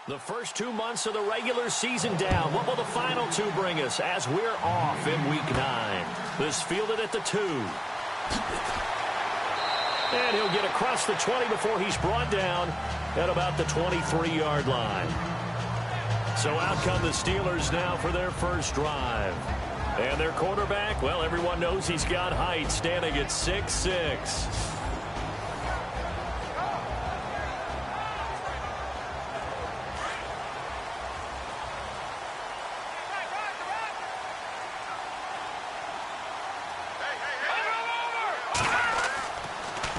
The first 2 months of the regular season down. What will the final two bring us as we're off in Week 9? This fielded at the 2. And he'll get across the 20 before he's brought down at about the 23-yard line. So out come the Steelers now for their first drive. And their quarterback, well, everyone knows he's got height, standing at 6'6".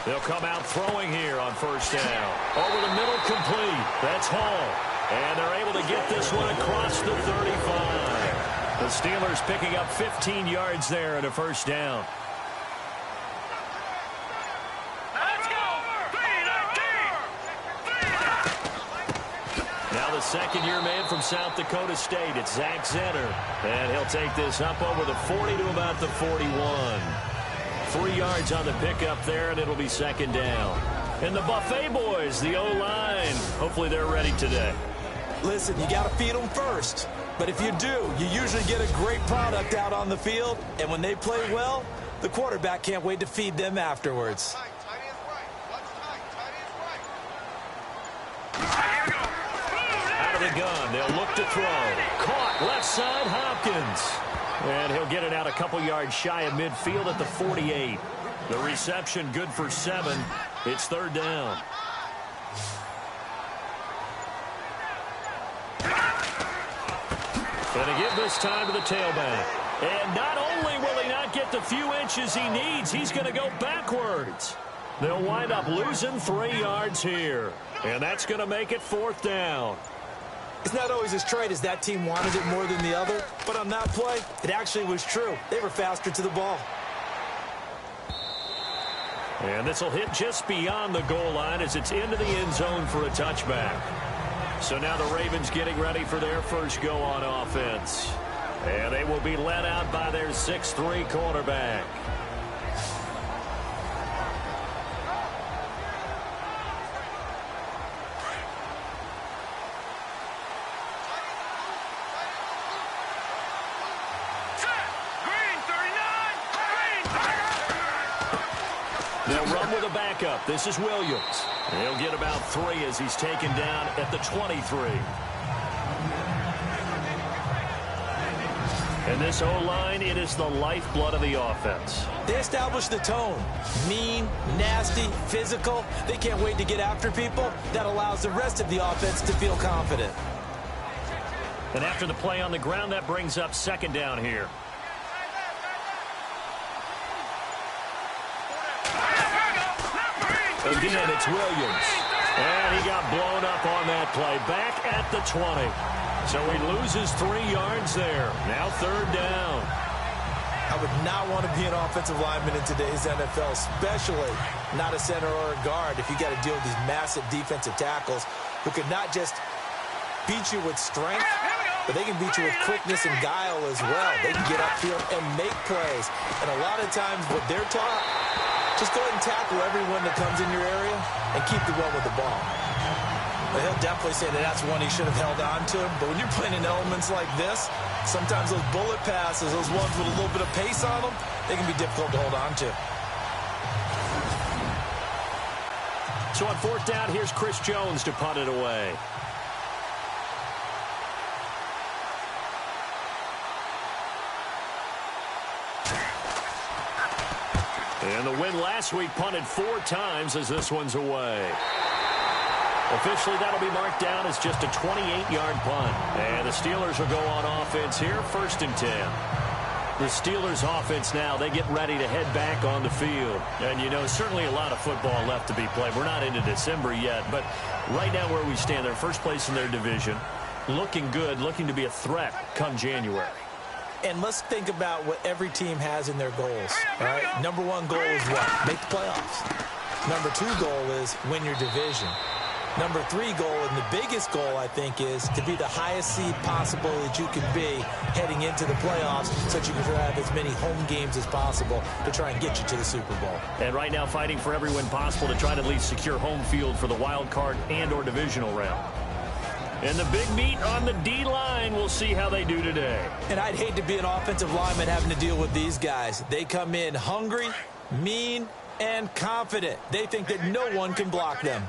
They'll come out throwing here on first down. Over the middle, complete. That's Hall. And they're able to get this one across the 35. The Steelers picking up 15 yards there at a first down. Now the second-year man from South Dakota State. It's Zach Zenner. And he'll take this up over the 40 to about the 41. 3 yards on the pickup there, and it'll be second down. And the Buffet boys, the O-line, hopefully they're ready today. Listen, you got to feed them first. But if you do, you usually get a great product out on the field. And when they play well, the quarterback can't wait to feed them afterwards. Out of the gun, they'll look to throw. Caught left side, Hopkins. And he'll get it out a couple yards shy of midfield at the 48. The reception good for 7. It's third down. And to give this time to the tailback. And not only will he not get the few inches he needs, he's going to go backwards. They'll wind up losing 3 yards here. And that's going to make it fourth down. It's not always as straight as that team wanted it more than the other, but on that play, it actually was true. They were faster to the ball. And this will hit just beyond the goal line as it's into the end zone for a touchback. So now the Ravens getting ready for their first go on offense. And they will be led out by their 6'3" quarterback. Backup. This is Williams. He'll get about 3 as he's taken down at the 23. And this O-line, it is the lifeblood of the offense. They establish the tone. Mean, nasty, physical. They can't wait to get after people. That allows the rest of the offense to feel confident. And after the play on the ground, that brings up second down here. Again, it's Williams. And he got blown up on that play. Back at the 20. So he loses 3 yards there. Now third down. I would not want to be an offensive lineman in today's NFL, especially not a center or a guard, if you got to deal with these massive defensive tackles who could not just beat you with strength, but they can beat you with quickness and guile as well. They can get upfield and make plays. And a lot of times what they're taught, just go ahead and tackle everyone that comes in your area and keep the run with the ball. But he'll definitely say that that's one he should have held on to. But when you're playing in elements like this, sometimes those bullet passes, those ones with a little bit of pace on them, they can be difficult to hold on to. So on fourth down, here's Chris Jones to punt it away. And the win last week punted 4 times as this one's away. Officially, that'll be marked down as just a 28-yard punt. And the Steelers will go on offense here, 1st and 10. The Steelers offense now, they get ready to head back on the field. And, you know, certainly a lot of football left to be played. We're not into December yet, but right now where we stand, they're first place in their division. Looking good, looking to be a threat come January. And let's think about what every team has in their goals. All right, number 1 goal is what? Make the playoffs. Number 2 goal is win your division. Number 3 goal, and the biggest goal, I think, is to be the highest seed possible that you can be heading into the playoffs so that you can have as many home games as possible to try and get you to the Super Bowl. And right now fighting for every win possible to try to at least secure home field for the wild card and or divisional round. And the big meat on the D-line, we'll see how they do today. And I'd hate to be an offensive lineman having to deal with these guys. They come in hungry, mean, and confident. They think that no one can block them.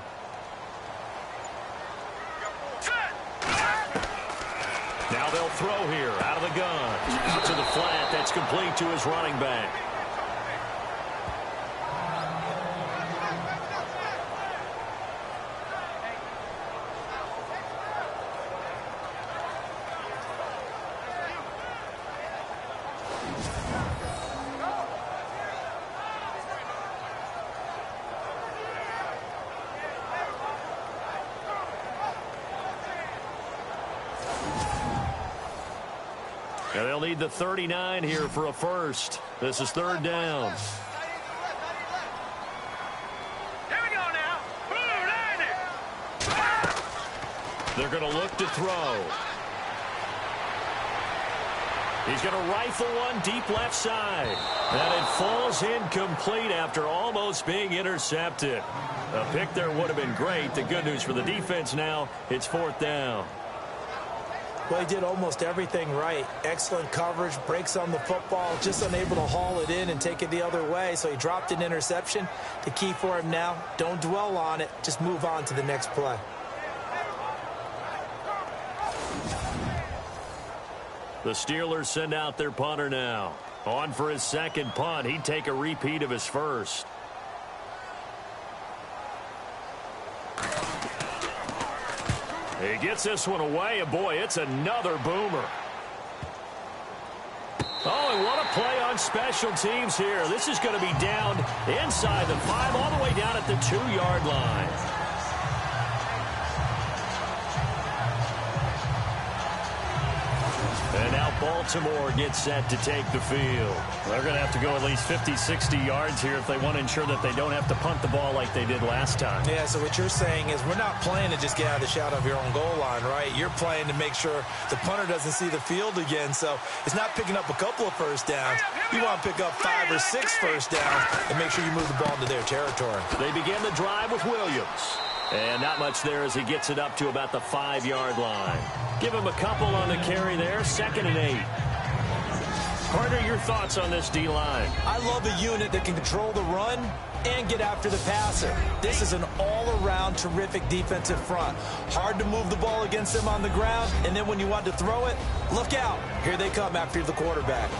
Now they'll throw here out of the gun. Out to the flat. That's complete to his running back. And they'll need the 39 here for a first. This is third down. Here we go now. They're going to look to throw. He's going to rifle one deep left side. And it falls incomplete after almost being intercepted. A pick there would have been great. The good news for the defense now, it's fourth down. Well, he did almost everything right. Excellent coverage, breaks on the football, just unable to haul it in and take it the other way. So he dropped an interception. The key for him now, don't dwell on it. Just move on to the next play. The Steelers send out their punter now. On for his second punt. He'd take a repeat of his first. He gets this one away, and boy, it's another boomer. Oh, and what a play on special teams here. This is going to be down inside the 5, all the way down at the 2-yard line. And now Baltimore gets set to take the field. They're going to have to go at least 50, 60 yards here if they want to ensure that they don't have to punt the ball like they did last time. Yeah, so what you're saying is we're not playing to just get out of the shadow of your own goal line, right? You're playing to make sure the punter doesn't see the field again. So it's not picking up a couple of first downs. You want to pick up 5 or 6 first downs and make sure you move the ball into their territory. They begin the drive with Williams. And not much there as he gets it up to about the 5-yard line. Give him a couple on the carry there, 2nd and 8. Carter, your thoughts on this D-line? I love a unit that can control the run and get after the passer. This is an all-around terrific defensive front. Hard to move the ball against them on the ground, and then when you want to throw it, look out. Here they come after the quarterback.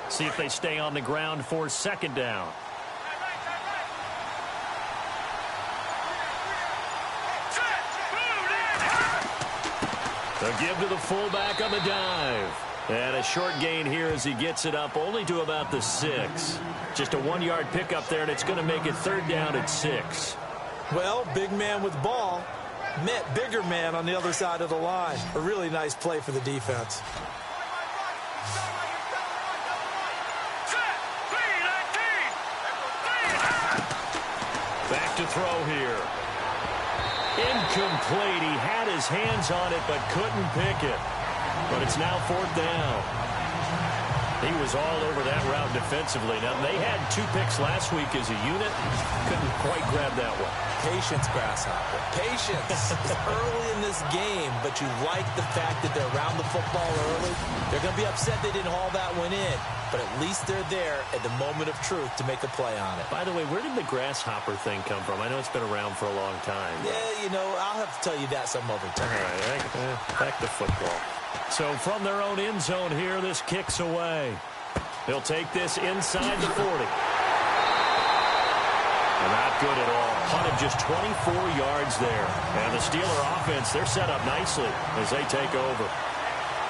See if they stay on the ground for 2nd down. The give to the fullback on the dive. And a short gain here as he gets it up only to about the 6. Just a 1-yard pickup there, and it's going to make it 3rd down at 6. Well, big man with ball met bigger man on the other side of the line. A really nice play for the defense. Back to throw here. Incomplete. He had his hands on it but couldn't pick it. But it's now 4th down. He was all over that route defensively. Now, they had 2 picks last week as a unit. Couldn't quite grab that one. Patience, Grasshopper. Patience. It's early in this game, but you like the fact that they're around the football early. They're going to be upset they didn't haul that one in, but at least they're there at the moment of truth to make a play on it. By the way, where did the grasshopper thing come from? I know it's been around for a long time. Yeah, you know, I'll have to tell you that some other time. All right, back to football. So from their own end zone here, this kicks away. They'll take this inside the 40. Not good at all. Punted just 24 yards there. And the Steeler offense, they're set up nicely as they take over.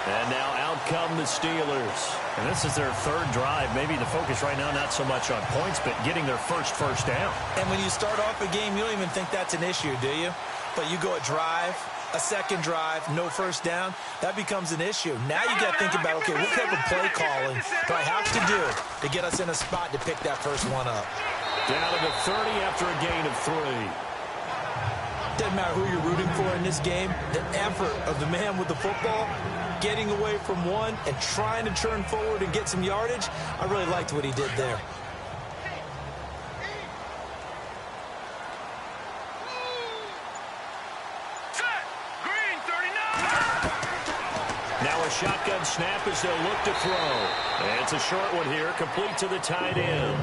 And now out come the Steelers. And this is their 3rd drive. Maybe the focus right now not so much on points, but getting their first down. And when you start off a game, you don't even think that's an issue, do you? But you go a drive, a 2nd drive, no first down, that becomes an issue. Now you got to think about, okay, what type of play calling do I have to do to get us in a spot to pick that first one up? Down to the 30 after a gain of 3. Doesn't matter who you're rooting for in this game. The effort of the man with the football, getting away from one and trying to turn forward and get some yardage, I really liked what he did there. Now a shotgun snap as they'll look to throw. And it's a short one here, complete to the tight end.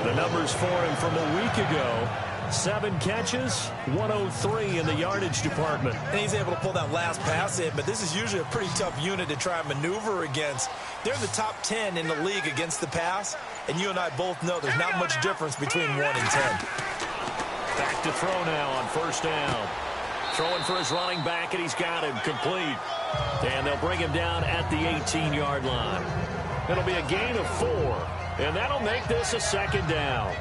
The numbers for him from a week ago: 7 catches, 103 in the yardage department. And he's able to pull that last pass in, but this is usually a pretty tough unit to try and maneuver against. They're in the top 10 in the league against the pass, and you and I both know there's not much difference between 1 and 10. Back to throw now on first down. Throwing for his running back, and he's got him complete. And they'll bring him down at the 18-yard line. It'll be a gain of 4, and that'll make this a second down.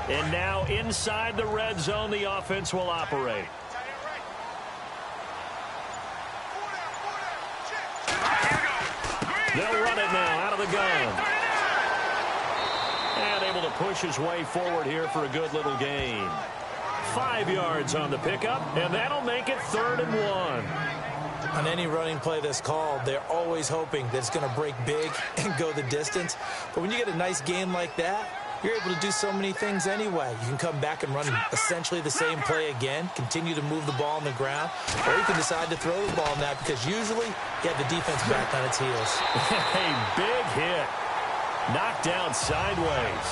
And now inside the red zone, the offense will operate. They'll run it now out of the gun. And able to push his way forward here for a good little gain. 5 yards on the pickup, and that'll make it 3rd and 1. On any running play that's called, they're always hoping that it's going to break big and go the distance. But when you get a nice game like that, you're able to do so many things anyway. You can come back and run essentially the same play again, continue to move the ball on the ground, or you can decide to throw the ball on that because usually you have the defense back on its heels. A big hit. Knocked down sideways.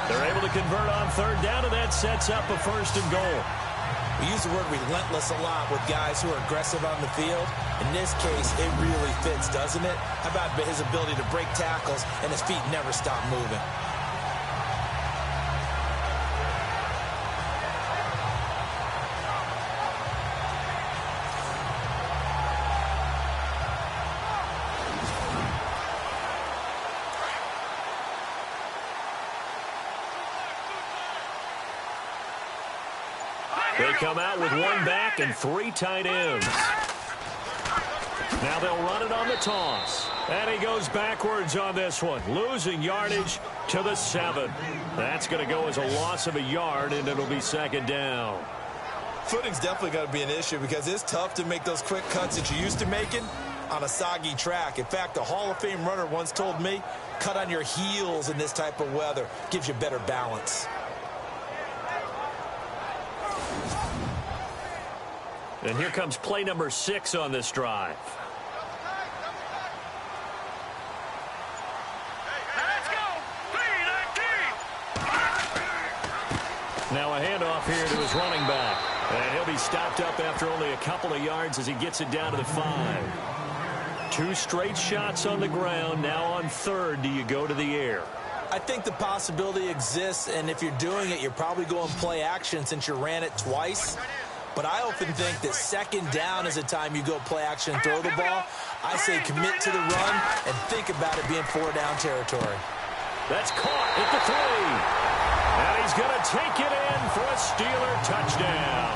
They're able to convert on 3rd down, and that sets up a 1st and goal. We use the word relentless a lot with guys who are aggressive on the field. In this case, it really fits, doesn't it? How about his ability to break tackles and his feet never stop moving? They come out with 1 back and 3 tight ends. Now they'll run it on the toss. And he goes backwards on this one, losing yardage to the 7. That's going to go as a loss of a yard, and it'll be 2nd down. Footing's definitely going to be an issue because it's tough to make those quick cuts that you're used to making on a soggy track. In fact, a Hall of Fame runner once told me, cut on your heels in this type of weather. Gives you better balance. And here comes play number 6 on this drive. Let's go. 3-19. Now a handoff here to his running back. And he'll be stopped up after only a couple of yards as he gets it down to the 5. 2 straight shots on the ground. Now on 3rd, do you go to the air? I think the possibility exists, and if you're doing it, you're probably going play action since you ran it twice. But I often think that 2nd down is a time you go play action and throw the ball. I say commit to the run and think about it being 4-down territory. That's caught at the 3. And he's going to take it in for a Steeler touchdown.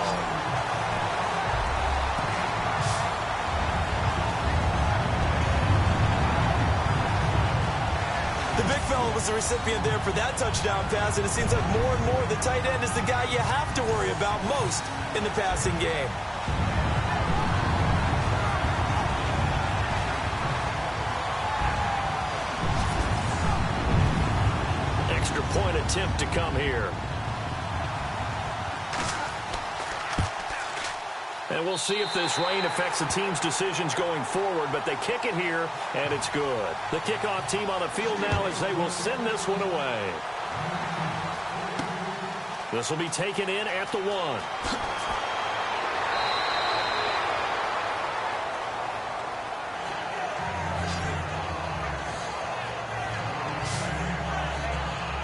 The big fella was the recipient there for that touchdown pass, and it seems like more and more the tight end is the guy you have to worry about most in the passing game. Extra point attempt to come here. And we'll see if this rain affects the team's decisions going forward, but they kick it here, and it's good. The kickoff team on the field now as they will send this one away. This will be taken in at the 1.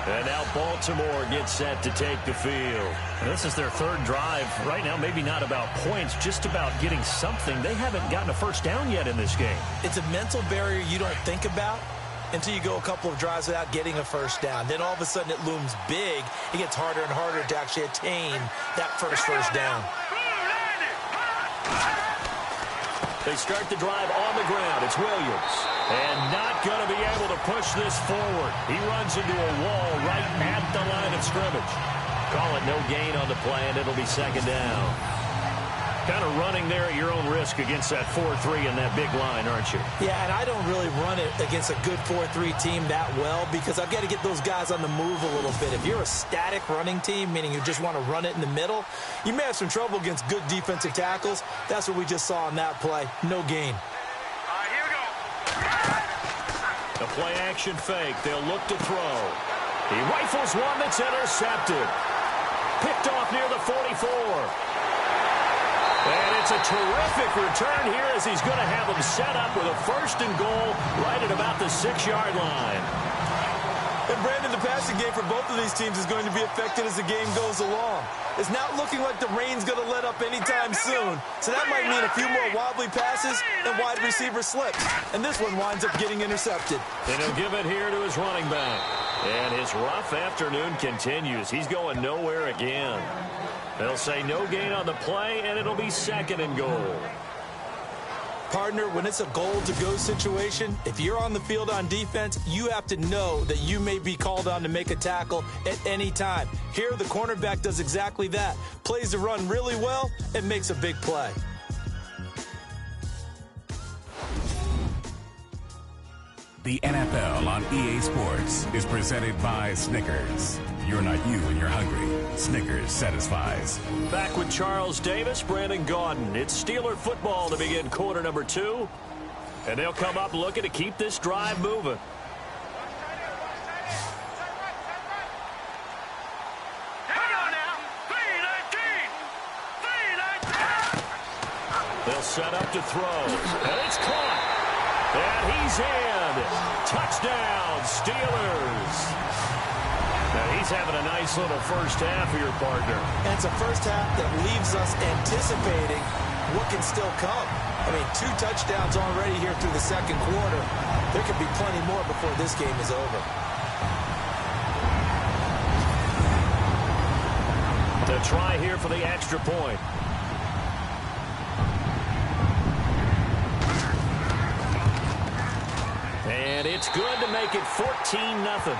And now Baltimore gets set to take the field. And this is their 3rd drive. Right now, maybe not about points, just about getting something. They haven't gotten a 1st down yet in this game. It's a mental barrier you don't think about until you go a couple of drives without getting a 1st down. Then all of a sudden it looms big. It gets harder and harder to actually attain that first down. They start the drive on the ground. It's Williams. And not going to be able to push this forward. He runs into a wall right at the line of scrimmage. Call it no gain on the play, and it'll be 2nd down. Kind of running there at your own risk against that 4-3 and that big line, aren't you? Yeah, and I don't really run it against a good 4-3 team that well because I've got to get those guys on the move a little bit. If you're a static running team, meaning you just want to run it in the middle, you may have some trouble against good defensive tackles. That's what we just saw on that play. No gain. All right, here we go. The play-action fake. They'll look to throw. He rifles one that's intercepted. Picked off near the 44. And it's a terrific return here as he's going to have them set up with a 1st and goal right at about the 6-yard line. And Brandon, the passing game for both of these teams is going to be affected as the game goes along. It's not looking like the rain's going to let up anytime soon. So that might mean a few more wobbly passes and wide receiver slips. And this one winds up getting intercepted. And he'll give it here to his running back. And his rough afternoon continues. He's going nowhere again. They'll say no gain on the play, and it'll be 2nd and goal. Partner, when it's a goal-to-go situation, if you're on the field on defense, you have to know that you may be called on to make a tackle at any time. Here, the cornerback does exactly that. Plays the run really well and makes a big play. The NFL on EA Sports is presented by Snickers. You're not you when you're hungry. Snickers satisfies. Back with Charles Davis, Brandon Gaudin. It's Steeler football to begin quarter number 2. And they'll come up looking to keep this drive moving. Hang on now. 3-19. They'll set up to throw. And it's caught. And he's in. Touchdown, Steelers. Now he's having a nice little first half here, partner. And it's a first half that leaves us anticipating what can still come. I mean, 2 touchdowns already here through the 2nd quarter. There could be plenty more before this game is over. To try here for the extra point. And it's good to make it 14-0.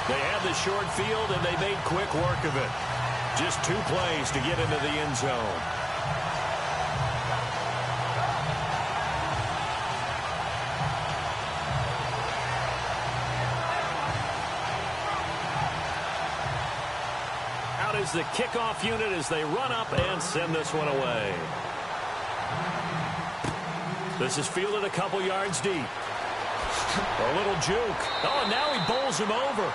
They had the short field, and they made quick work of it. Just 2 plays to get into the end zone. Out is the kickoff unit as they run up and send this one away. This is fielded a couple yards deep. A little juke. Oh, and now he bowls him over.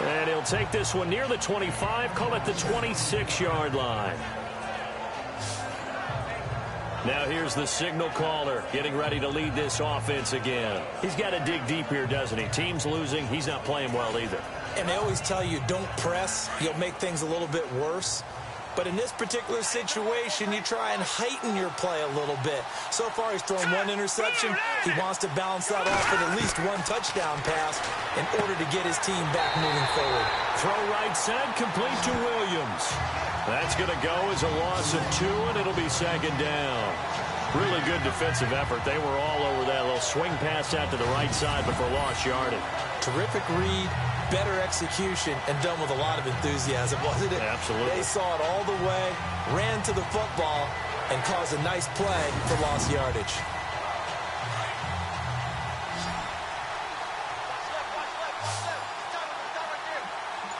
And he'll take this one near the 25, call it the 26-yard line. Now here's the signal caller getting ready to lead this offense again. He's got to dig deep here, doesn't he? Team's losing. He's not playing well either. And they always tell you, don't press. You'll make things a little bit worse. But in this particular situation, you try and heighten your play a little bit. So far, he's thrown 1 interception. He wants to balance that off with at least 1 touchdown pass in order to get his team back moving forward. Throw right side, complete to Williams. That's going to go as a loss of 2, and it'll be 2nd down. Really good defensive effort. They were all over that little swing pass out to the right side before lost yardage. Terrific read, better execution, and done with a lot of enthusiasm, wasn't it? Absolutely. They saw it all the way, ran to the football, and caused a nice play for lost yardage.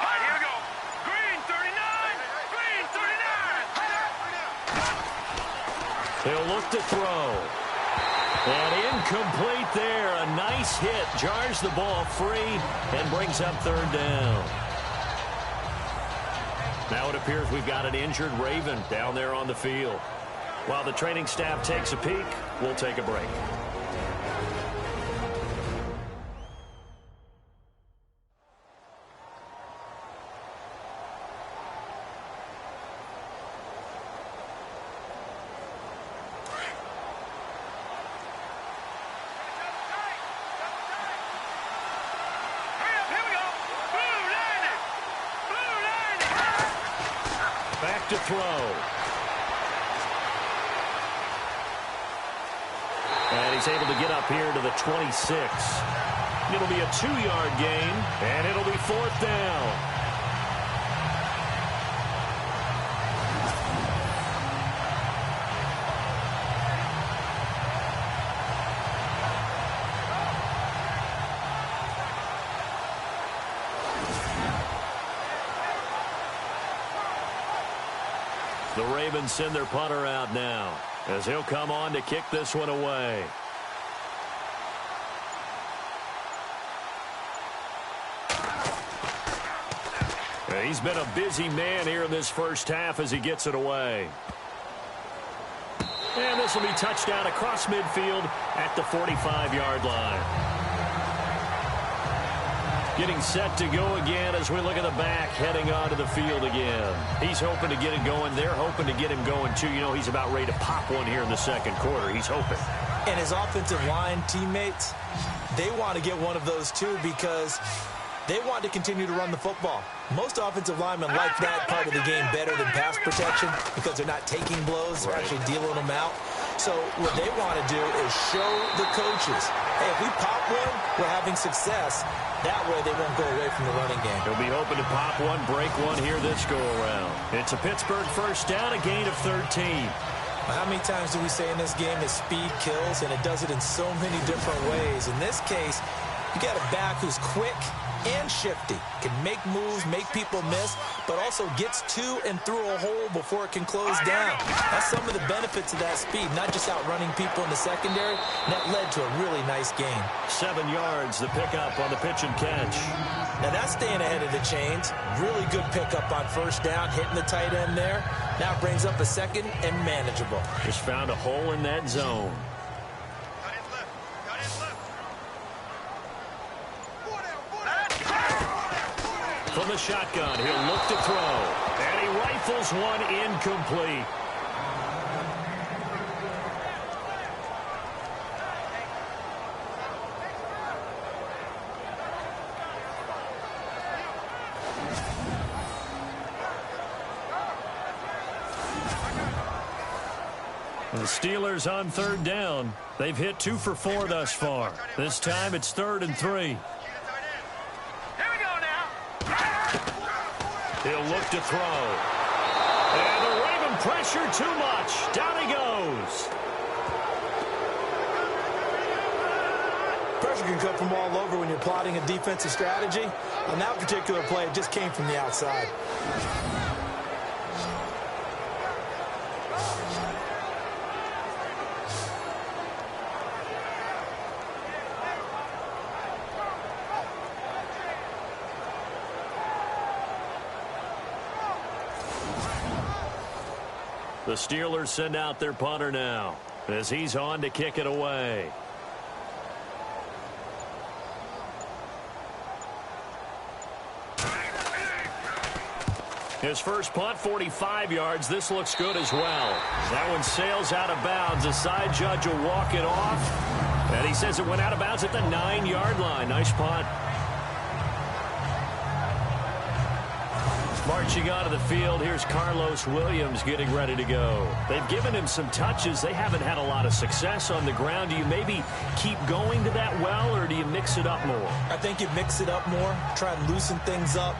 All right, here we go. Green 39. Green 39. They'll look to throw. And incomplete there. A nice hit. Jars the ball free and brings up 3rd down. Now it appears we've got an injured Raven down there on the field. While the training staff takes a peek, we'll take a break. To throw. And he's able to get up here to the 26. It'll be a 2-yard gain, and it'll be 4th down. The Ravens send their punter out now as he'll come on to kick this one away. He's been a busy man here in this first half as he gets it away. And this will be touchdown across midfield at the 45-yard line. Getting set to go again as we look at the back heading onto the field again. He's hoping to get it going. They're hoping to get him going, too. You know, he's about ready to pop one here in the second quarter. He's hoping. And his offensive line teammates, they want to get one of those, too, because they want to continue to run the football. Most offensive linemen like that part of the game better than pass protection because they're not taking blows. They're actually dealing them out. So what they want to do is show the coaches, hey, if we pop one, we're having success. That way they won't go away from the running game. He'll be hoping to pop one, break one here this go-around. It's a Pittsburgh first down, a gain of 13. How many times do we say in this game that speed kills, and it does it in so many different ways? In this case, you got a back who's quick and shifty, can make moves, make people miss, but also gets to and through a hole before it can close down. That's some of the benefits of that speed, not just outrunning people in the secondary. And that led to a really nice gain. 7 yards, the pickup on the pitch and catch. Now that's staying ahead of the chains. Really good pickup on first down, hitting the tight end there. Now brings up a second and manageable. Just found a hole in that zone. From the shotgun, he'll look to throw. And he rifles one incomplete. The Steelers on third down. They've hit 2 for 4 thus far. This time it's 3rd and 3. He'll look to throw. And the Raven pressure too much. Down he goes. Pressure can come from all over when you're plotting a defensive strategy. On that particular play, it just came from the outside. The Steelers send out their punter now as he's on to kick it away. His first punt, 45 yards. This looks good as well. That one sails out of bounds. The side judge will walk it off. And he says it went out of bounds at the 9-yard line. Nice punt. Marching onto the field, here's Carlos Williams getting ready to go. They've given him some touches. They haven't had a lot of success on the ground. Do you maybe keep going to that well, or do you mix it up more? I think you mix it up more, try and loosen things up.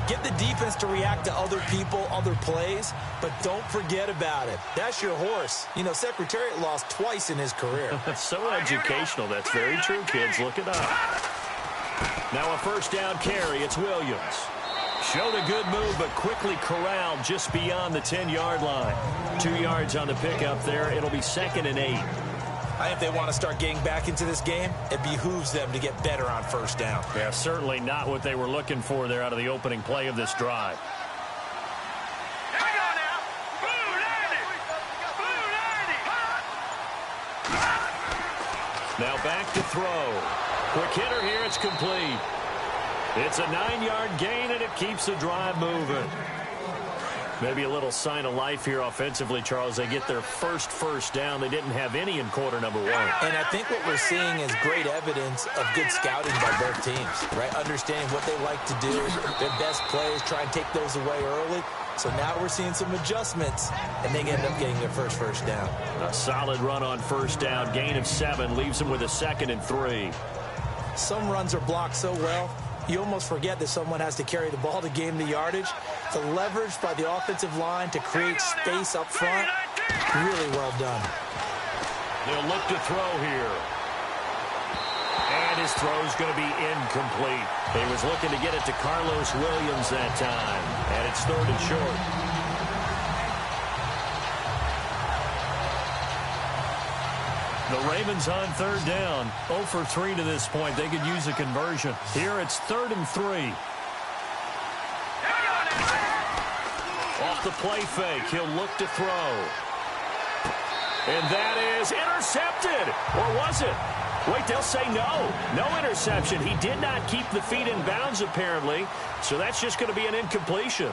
Get the defense to react to other people, other plays, but don't forget about it. That's your horse. You know, Secretariat lost twice in his career. So educational. That's very true, kids. Look it up. Now a first down carry. It's Williams. Showed a good move, but quickly corralled just beyond the 10-yard line. 2 yards on the pickup there. It'll be 2nd and 8. I think if they want to start getting back into this game, it behooves them to get better on first down. Yeah, certainly not what they were looking for there out of the opening play of this drive. Here we go now. Blue 90. Blue 90. Now back to throw. Quick hitter here. It's complete. It's a 9-yard gain, and it keeps the drive moving. Maybe a little sign of life here offensively, Charles. They get their first down. They didn't have any in quarter number 1. And I think what we're seeing is great evidence of good scouting by both teams, right? Understanding what they like to do, their best plays, try and take those away early. So now we're seeing some adjustments, and they end up getting their first down. A solid run on first down. Gain of 7 leaves them with a 2nd and 3. Some runs are blocked so well, you almost forget that someone has to carry the ball to gain the yardage. The leverage by the offensive line to create space up front, really well done. They'll look to throw here. And his throw's going to be incomplete. He was looking to get it to Carlos Williams that time. And it's 3rd and short. The Ravens on third down. 0 for 3 to this point. They could use a conversion. Here it's 3rd and 3. Off the play fake, he'll look to throw. And that is intercepted. Or was it? Wait, they'll say no. No interception. He did not keep the feet in bounds, apparently. So that's just going to be an incompletion.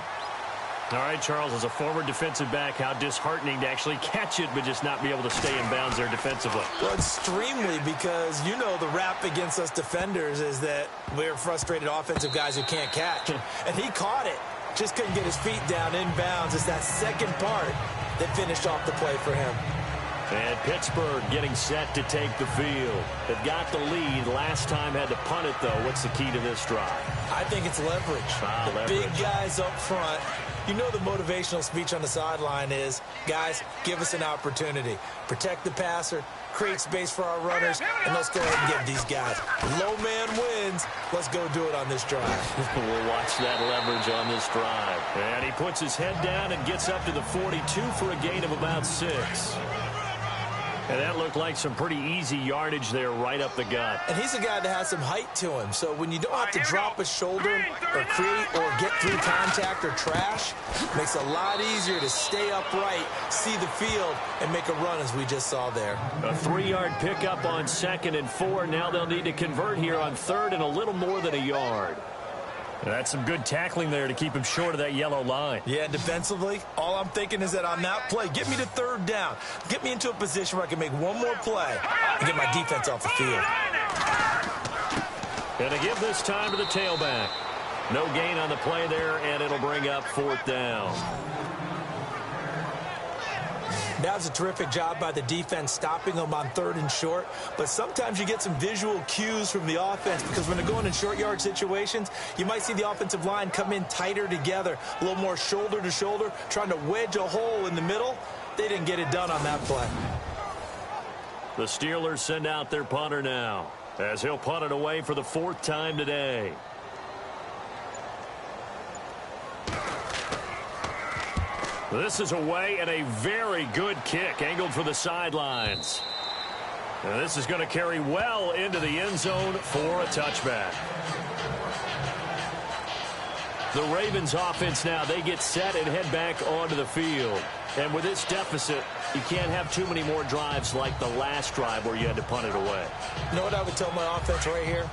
All right, Charles, as a former defensive back, how disheartening to actually catch it but just not be able to stay in bounds there defensively. Well, extremely, because you know the rap against us defenders is that we're frustrated offensive guys who can't catch. And he caught it. Just couldn't get his feet down in bounds. It's that second part that finished off the play for him. And Pittsburgh getting set to take the field. They've got the lead. Last time had to punt it, though. What's the key to this drive? I think it's leverage. The big guys up front. You know the motivational speech on the sideline is, guys, give us an opportunity. Protect the passer, create space for our runners, and let's go ahead and get these guys. Low man wins. Let's go do it on this drive. We'll watch that leverage on this drive. And he puts his head down and gets up to the 42 for a gain of about 6. And that looked like some pretty easy yardage there right up the gut. And he's a guy that has some height to him. So when you don't have to drop a shoulder or create or get through contact or trash, makes it a lot easier to stay upright, see the field, and make a run as we just saw there. A 3-yard pickup on 2nd and 4. Now they'll need to convert here on 3rd and a little more than a yard. That's some good tackling there to keep him short of that yellow line. Yeah, defensively, all I'm thinking is that on that play, get me to 3rd down. Get me into a position where I can make one more play and get my defense off the field. Gonna give this time to the tailback. No gain on the play there, and it'll bring up 4th down. That was a terrific job by the defense stopping them on 3rd and short. But sometimes you get some visual cues from the offense because when they're going in short yard situations, you might see the offensive line come in tighter together, a little more shoulder to shoulder, trying to wedge a hole in the middle. They didn't get it done on that play. The Steelers send out their punter now as he'll punt it away for the 4th time today. This is away and a very good kick angled for the sidelines. And this is going to carry well into the end zone for a touchback. The Ravens offense now, they get set and head back onto the field. And with this deficit, you can't have too many more drives like the last drive where you had to punt it away. You know what I would tell my offense right here?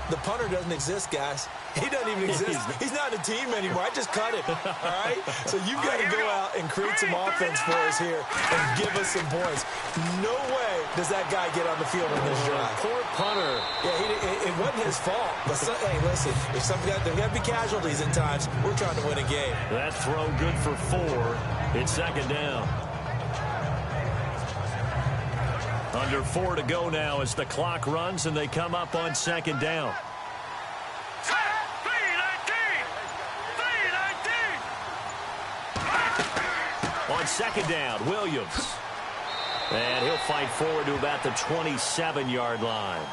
The punter doesn't exist, guys. He doesn't even exist. He's not a team anymore. I just cut him, all right? So you've got to go out and create some offense for us here and give us some points. No way does that guy get on the field on this drive. Poor punter. Yeah, it wasn't his fault. But, hey, listen, if there's got to be casualties at times. We're trying to win a game. That throw good for 4. It's 2nd down. Under 4 to go now as the clock runs and they come up on 2nd down. On 2nd down, Williams. And he'll fight forward to about the 27-yard line.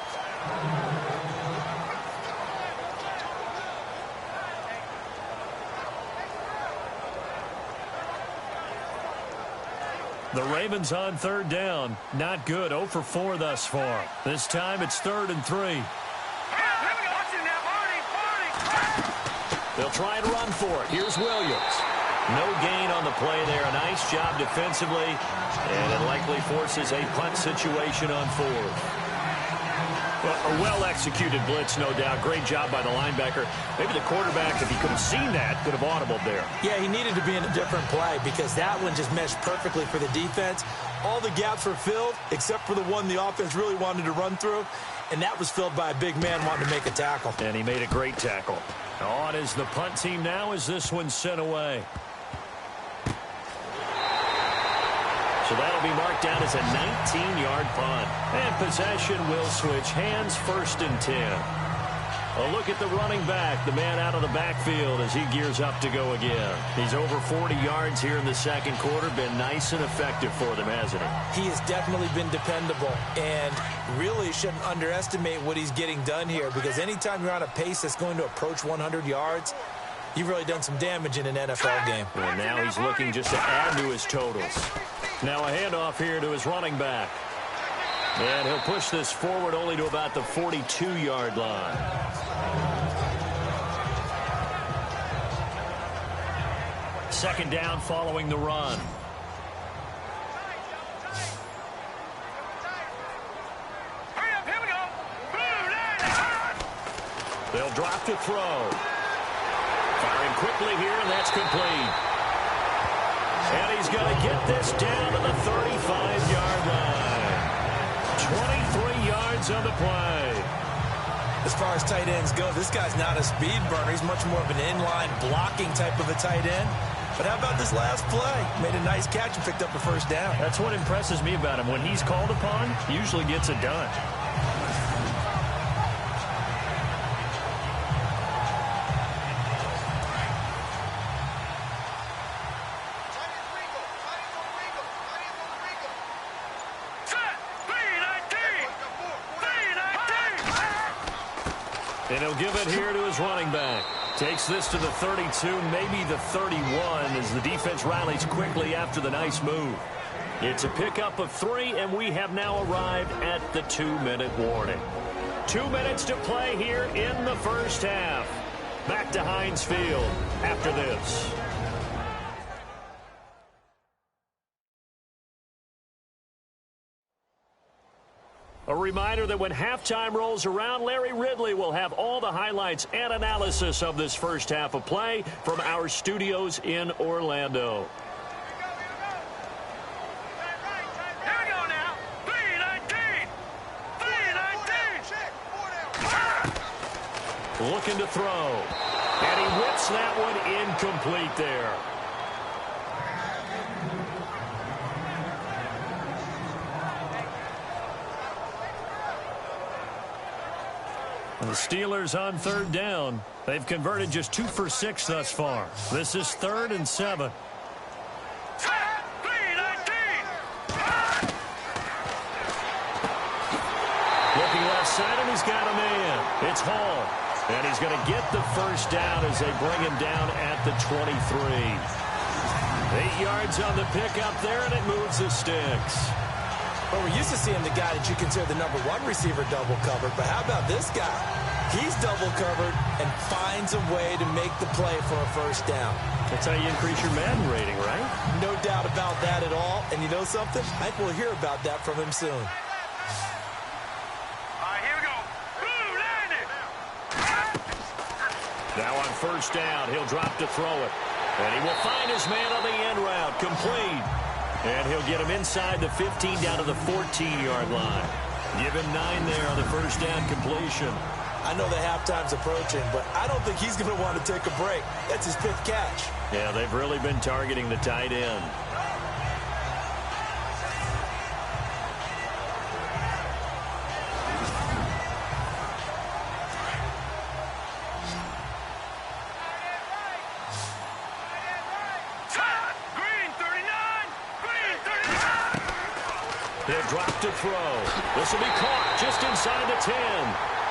The Ravens on 3rd down. Not good. 0 for 4 thus far. This time it's 3rd and 3. They'll try and run for it. Here's Williams. No gain on the play there. A nice job defensively. And it likely forces a punt situation on 4th. Well, a well-executed blitz, no doubt. Great job by the linebacker. Maybe the quarterback, if he could have seen that, could have audibled there. Yeah, he needed to be in a different play because that one just meshed perfectly for the defense. All the gaps were filled except for the one the offense really wanted to run through, and that was filled by a big man wanting to make a tackle. And he made a great tackle. On is the punt team now as this one's sent away. So that'll be marked down as a 19-yard punt. And possession will switch hands, 1st and 10. A look at the running back, the man out of the backfield as he gears up to go again. He's over 40 yards here in the 2nd quarter. Been nice and effective for them, hasn't he? He has definitely been dependable. And really shouldn't underestimate what he's getting done here because anytime you're on a pace that's going to approach 100 yards, you've really done some damage in an NFL game. And now he's looking just to add to his totals. Now a handoff here to his running back. And he'll push this forward only to about the 42-yard line. Second down following the run. Hurry up, here we go. They'll drop to throw. Firing quickly here, and that's complete. And he's going to get this down to the 35-yard line. 23 yards on the play. As far as tight ends go, this guy's not a speed burner. He's much more of an inline blocking type of a tight end. But how about this last play? Made a nice catch and picked up the first down. That's what impresses me about him. When he's called upon, he usually gets it done. And he'll give it here to his running back. Takes this to the 32, maybe the 31, as the defense rallies quickly after the nice move. It's a pickup of 3, and we have now arrived at the 2-minute warning. 2 minutes to play here in the first half. Back to Heinz Field after this. A reminder that when halftime rolls around, Larry Ridley will have all the highlights and analysis of this first half of play from our studios in Orlando. Here we go now. 3-19. 3-19. Looking to throw. And he whips that one incomplete there. The Steelers on third down. They've converted just 2 for 6 thus far. This is 3rd and 7. Looking left side, and he's got a man. It's Hall. And he's going to get the first down as they bring him down at the 23. 8 yards on the pickup there, and it moves the sticks. Well, we're used to seeing the guy that you consider the #1 receiver double covered, but how about this guy? He's double covered and finds a way to make the play for a first down. That's how you increase your Madden rating, right? No doubt about that at all. And you know something? I think we'll hear about that from him soon. Here we go. Now on first down, he'll drop to throw it. And he will find his man on the end route, complete. And he'll get him inside the 15 down to the 14-yard line. Give him 9 there on the first down completion. I know the halftime's approaching, but I don't think he's going to want to take a break. That's his 5th catch. Yeah, they've really been targeting the tight end. He'll drop to throw. This will be caught just inside the 10.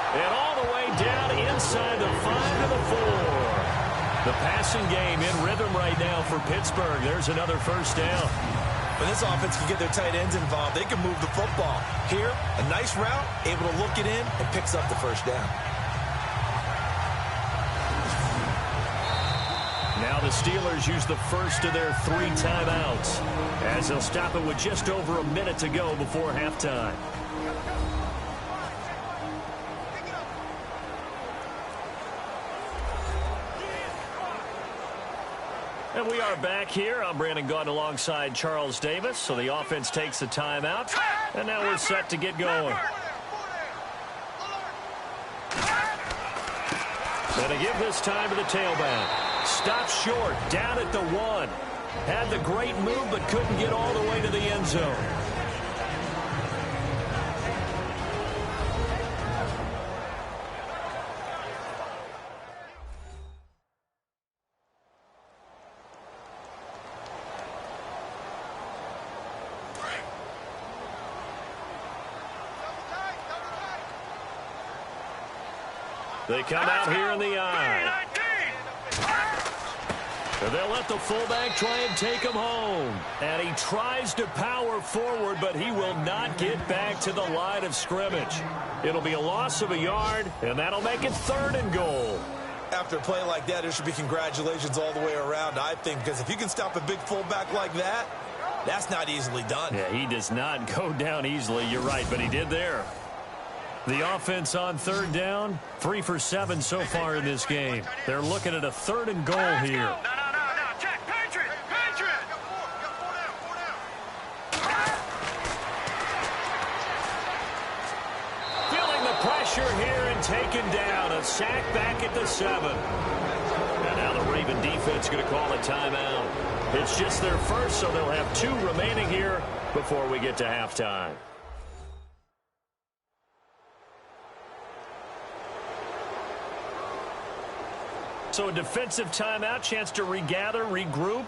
And all the way down inside the 5 to the 4. The passing game in rhythm right now for Pittsburgh. There's another first down. When this offense can get their tight ends involved, they can move the football. Here, a nice route, able to look it in, and picks up the first down. Now the Steelers use the first of their 3 timeouts, as they'll stop it with just over a minute to go before halftime. And we are back here. I'm Brandon Gaudin alongside Charles Davis. So the offense takes the timeout, and now we're set to get going. And to give this time to the tailback. Stopped short, down at the 1. Had the great move, but couldn't get all the way to the end zone. They come out here in the eye. And they'll let the fullback try and take him home. And he tries to power forward, but he will not get back to the line of scrimmage. It'll be a loss of a yard, and that'll make it 3rd and goal. After a play like that, there should be congratulations all the way around, I think, because if you can stop a big fullback like that, that's not easily done. Yeah, he does not go down easily. You're right, but he did there. The offense on 3rd down, 3 for 7 so far in this game. They're looking at a 3rd and goal here. No. Check. Patriot. Feeling the pressure here and taken down. A sack back at the 7. And now the Raven defense going to call a timeout. It's just their first, so they'll have 2 remaining here before we get to halftime. So a defensive timeout, chance to regather, regroup,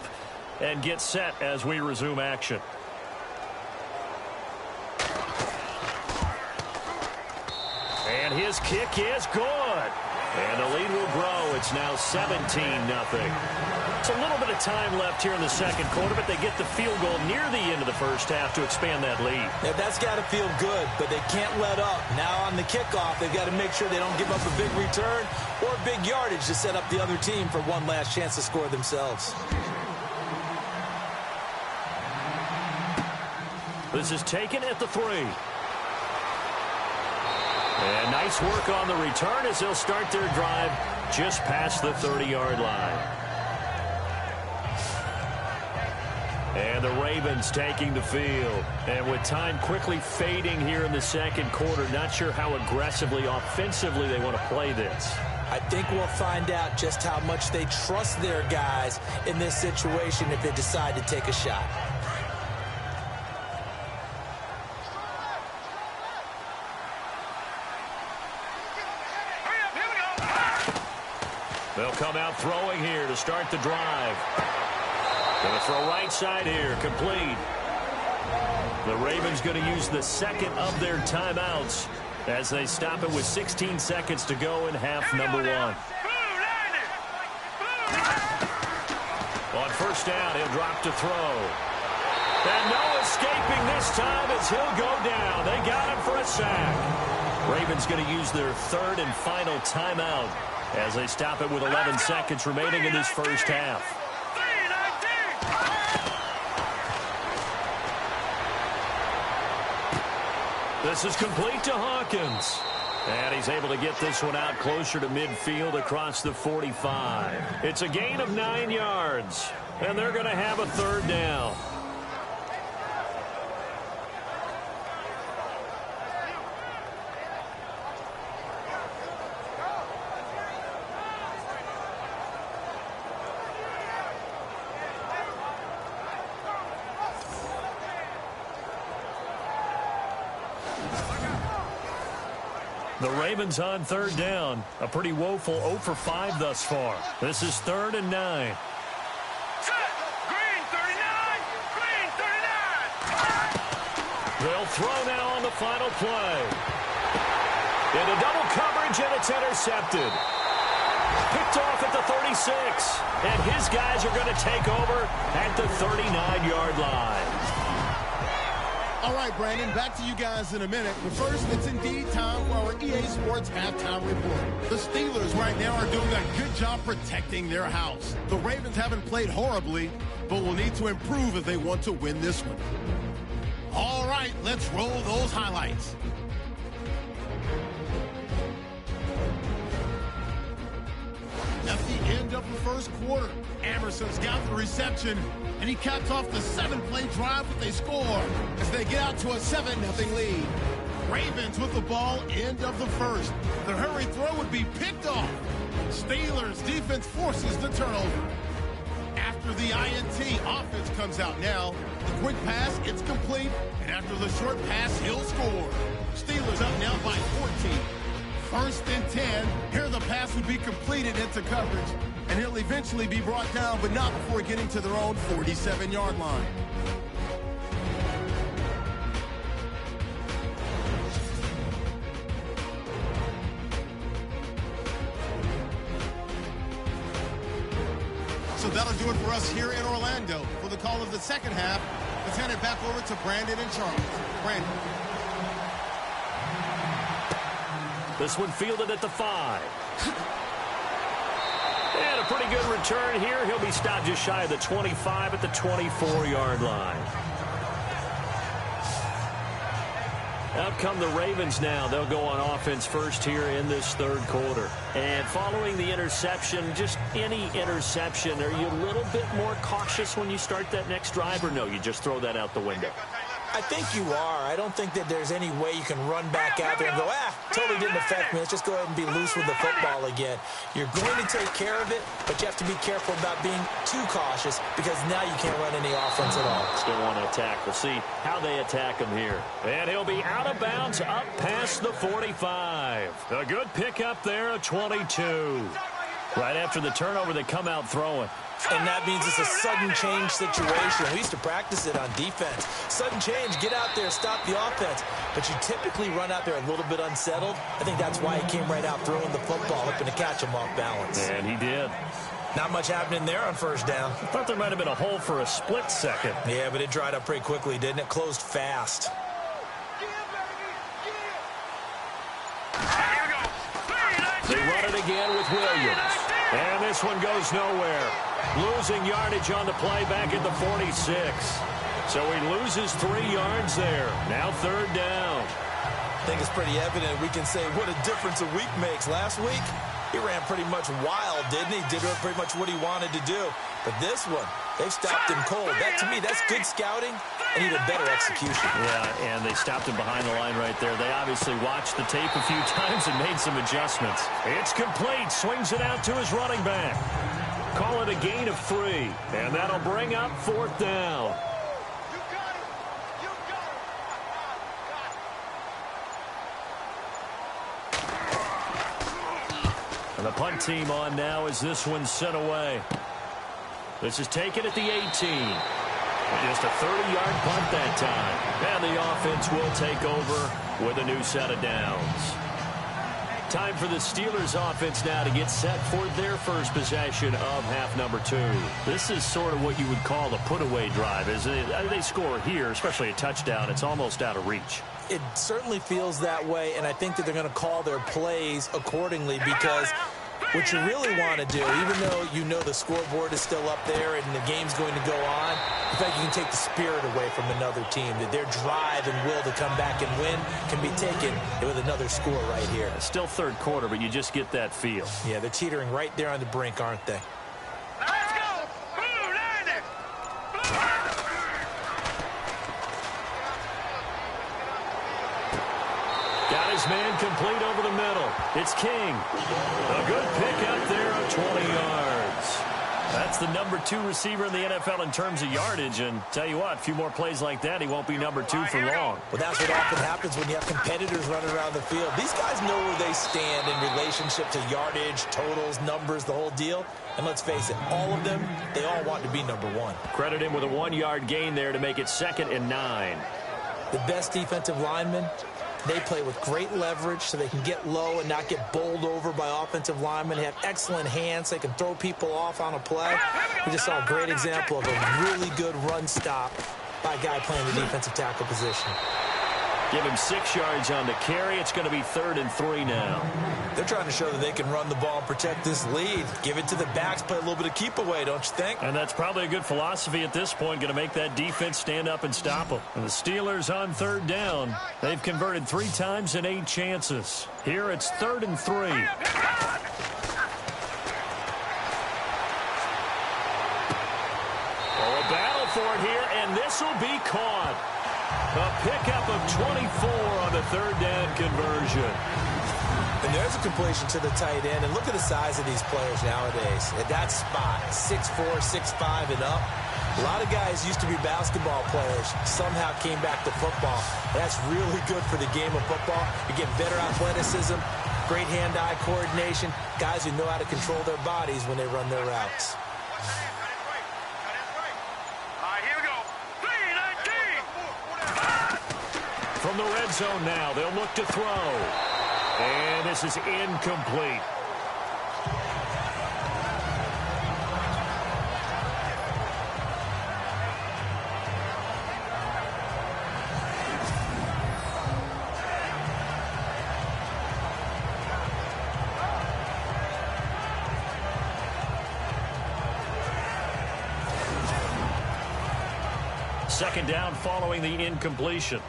and get set as we resume action. And his kick is good. And the lead will grow. It's now 17-0. It's a little bit of time left here in the second quarter, but they get the field goal near the end of the first half to expand that lead. Yeah, that's got to feel good, but they can't let up. Now on the kickoff, they've got to make sure they don't give up a big return or big yardage to set up the other team for one last chance to score themselves. This is taken at the 3. And nice work on the return as they'll start their drive just past the 30-yard line. And the Ravens taking the field. And with time quickly fading here in the second quarter, not sure how aggressively, offensively they want to play this. I think we'll find out just how much they trust their guys in this situation if they decide to take a shot. They'll come out throwing here to start the drive. Going to throw right side here, complete. The Ravens going to use the second of their timeouts as they stop it with 16 seconds to go in half number 1. On first down, he'll drop to throw. And no escaping this time as he'll go down. They got him for a sack. Ravens going to use their 3rd and final timeout as they stop it with 11 seconds remaining in this first half. This is complete to Hawkins. And he's able to get this one out closer to midfield across the 45. It's a gain of 9 yards. And they're going to have a 3rd down. The Ravens on 3rd down. A pretty woeful 0 for 5 thus far. This is 3rd and 9. Green 39! Green 39! They'll throw now on the final play. Into double coverage, and it's intercepted. Picked off at the 36. And his guys are going to take over at the 39-yard line. All right, Brandon, back to you guys in a minute. But first, it's indeed time for our EA Sports Halftime Report. The Steelers right now are doing a good job protecting their house. The Ravens haven't played horribly, but will need to improve if they want to win this one. All right, let's roll those highlights. At the end of the first quarter, Emerson's got the reception, and he capped off the 7-play drive with a score as they get out to a 7-0 lead. Ravens with the ball, end of the first. The hurry throw would be picked off. Steelers defense forces the turnover. After the INT, offense comes out now. The quick pass, it's complete, and after the short pass, he'll score. Steelers up now by 14. 1st and 10. Here the pass would be completed into coverage, and he'll eventually be brought down, but not before getting to their own 47-yard line. So that'll do it for us here in Orlando. For the call of the second half, let's hand it back over to Brandon and Charles. Brandon. This one fielded at the 5. And a pretty good return here. He'll be stopped just shy of the 25 at the 24-yard line. Out come the Ravens now. They'll go on offense first here in this third quarter. And following the interception, just any interception, are you a little bit more cautious when you start that next drive, or no, you just throw that out the window? I think you are. I don't think that there's any way you can run back out there and go, totally didn't affect me. Let's just go ahead and be loose with the football again. You're going to take care of it, but you have to be careful about being too cautious because now you can't run any offense at all. Still want to attack. We'll see how they attack him here. And he'll be out of bounds up past the 45. A good pickup there of 22. Right after the turnover, they come out throwing. And that means it's a sudden change situation. We used to practice it on defense. Sudden change, get out there, stop the offense. But you typically run out there a little bit unsettled. I think that's why he came right out throwing the football, hoping to catch him off balance. And he did. Not much happening there on first down. I thought there might have been a hole for a split second. Yeah, but it dried up pretty quickly, didn't it? Closed fast. They run it again with Williams. And this one goes nowhere. Losing yardage on the play back at the 46. So he loses 3 yards there. Now third down. I think it's pretty evident. We can say what a difference a week makes. Last week, he ran pretty much wild, didn't he? Did pretty much what he wanted to do. But this one, they've stopped him cold. That, to me, that's good scouting and even better execution. Yeah, and they stopped him behind the line right there. They obviously watched the tape a few times and made some adjustments. It's complete. Swings it out to his running back. Call it a gain of 3. And that'll bring up fourth down. And the punt team on now as this one's sent away. This is taken at the 18. Just a 30-yard punt that time. And the offense will take over with a new set of downs. Time for the Steelers offense now to get set for their first possession of half number 2. This is sort of what you would call the put-away drive. As they score here, especially a touchdown, it's almost out of reach. It certainly feels that way, and I think that they're going to call their plays accordingly because what you really want to do, even though you know the scoreboard is still up there and the game's going to go on, in fact, you can take the spirit away from another team, that their drive and will to come back and win can be taken with another score right here. Still third quarter, but you just get that feel. Yeah, they're teetering right there on the brink, aren't they? Let's go! Blue, landing! Got his man complete over the middle. It's King. A good pick up there of 20 yards. That's the number 2 receiver in the NFL in terms of yardage. And tell you what, a few more plays like that, he won't be number 2 for long. Well, that's what often happens when you have competitors running around the field. These guys know where they stand in relationship to yardage, totals, numbers, the whole deal. And let's face it, all of them, they all want to be number 1. Credit him with a 1-yard gain there to make it 2nd and 9. The best defensive linemen, they play with great leverage so they can get low and not get bowled over by offensive linemen. They have excellent hands. They can throw people off on a play. We just saw a great example of a really good run stop by a guy playing the defensive tackle position. Give him 6 yards on the carry. It's going to be 3rd and 3 now. They're trying to show that they can run the ball and protect this lead. Give it to the backs, play a little bit of keep away, don't you think? And that's probably a good philosophy at this point, going to make that defense stand up and stop them. And the Steelers on 3rd down. They've converted 3 times in 8 chances. Here it's 3rd and 3. Oh, a battle for it here, and this will be caught. A pickup of 24 on the 3rd down conversion. And there's a completion to the tight end. And look at the size of these players nowadays. At that spot, 6'4", 6'5", and up. A lot of guys used to be basketball players. Somehow came back to football. That's really good for the game of football. You get better athleticism, great hand-eye coordination, guys who know how to control their bodies when they run their routes. From the red zone now, they'll look to throw. And this is incomplete. second down following the incompletion.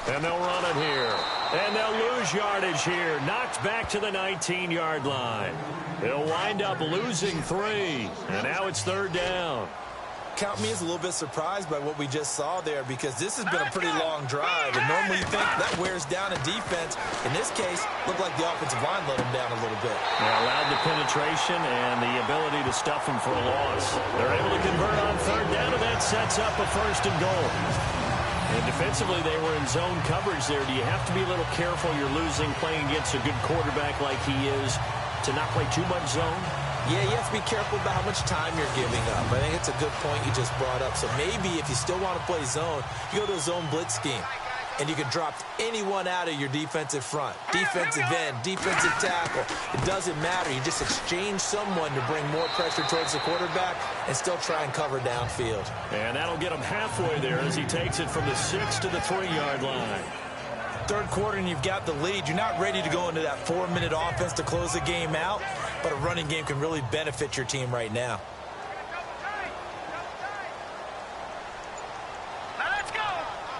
And they'll run it here. And they'll lose yardage here. Knocked back to the 19-yard line. They'll wind up losing 3. And now it's third down. Count me as a little bit surprised by what we just saw there, because this has been a pretty long drive, and normally you think that wears down a defense. In this case, looked like the offensive line let them down a little bit. They allowed the penetration and the ability to stuff them for a loss. They're able to convert on third down, and that sets up a first and goal. And defensively, they were in zone coverage there. Do you have to be a little careful? You're losing playing against a good quarterback like he is to not play too much zone? Yeah, you have to be careful about how much time you're giving up. I think it's a good point you just brought up. So maybe if you still want to play zone, you go to a zone blitz scheme. And you can drop anyone out of your defensive front. Defensive end, defensive tackle. It doesn't matter. You just exchange someone to bring more pressure towards the quarterback and still try and cover downfield. And that'll get him halfway there as he takes it from the 6 to the 3-yard line. Third quarter and you've got the lead. You're not ready to go into that 4-minute offense to close the game out, but a running game can really benefit your team right now. Let's go.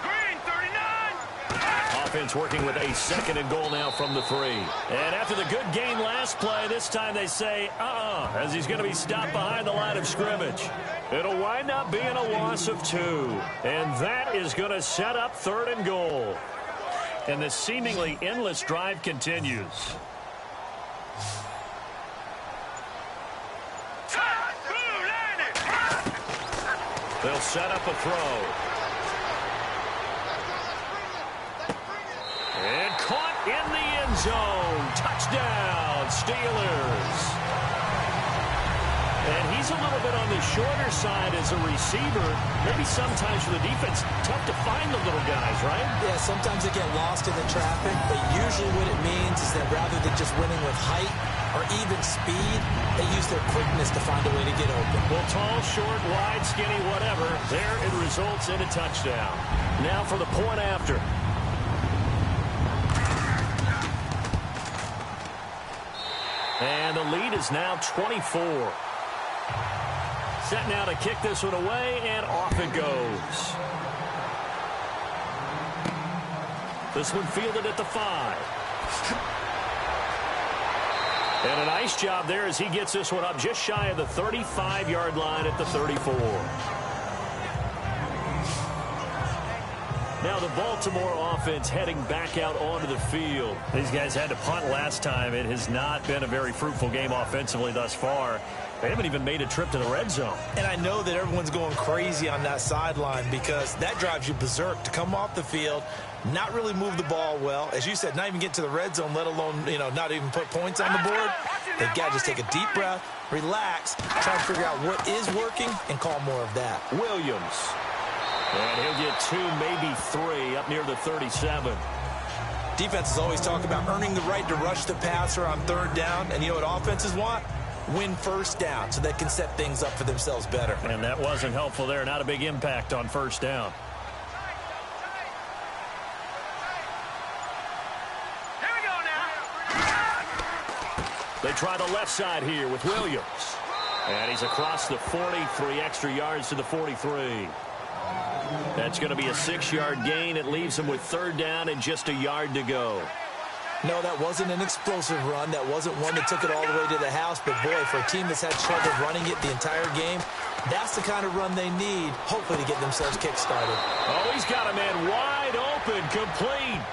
Green 39. Offense working with a second and goal now from the 3. And after the good gain last play, this time they say, as he's going to be stopped behind the line of scrimmage. It'll wind up being a loss of 2. And that is going to set up third and goal. And the seemingly endless drive continues. They'll set up a throw. And caught in the end zone. Touchdown, Steelers. And he's a little bit on the shorter side as a receiver. Maybe sometimes for the defense, tough to find the little guys, right? Yeah, sometimes they get lost in the traffic, but usually what it means is that rather than just winning with height or even speed, they use their quickness to find a way to get open. Well, tall, short, wide, skinny, whatever, there it results in a touchdown. Now for the point after. And the lead is now 24. Set now to kick this one away, and off it goes. This one fielded at the 5. And a nice job there as he gets this one up just shy of the 35-yard line at the 34. Now the Baltimore offense heading back out onto the field. These guys had to punt last time. It has not been a very fruitful game offensively thus far. They haven't even made a trip to the red zone. And I know that everyone's going crazy on that sideline because that drives you berserk to come off the field, not really move the ball well. As you said, not even get to the red zone, let alone, not even put points on the board. They've got to just take a deep breath, relax, try and figure out what is working, and call more of that. Williams. And he'll get 2, maybe 3 up near the 37. Defenses always talk about earning the right to rush the passer on third down. And you know what offenses want? Win first down so they can set things up for themselves better. And that wasn't helpful there. Not a big impact on first down. Here we go now. They try the left side here with Williams. And he's across the 40, 3 extra yards to the 43. That's going to be a 6-yard gain. It leaves him with third down and just a yard to go. No, that wasn't an explosive run. That wasn't one that took it all the way to the house. But, boy, for a team that's had trouble running it the entire game, that's the kind of run they need, hopefully, to get themselves kick-started. Oh, he's got a man wide open, complete.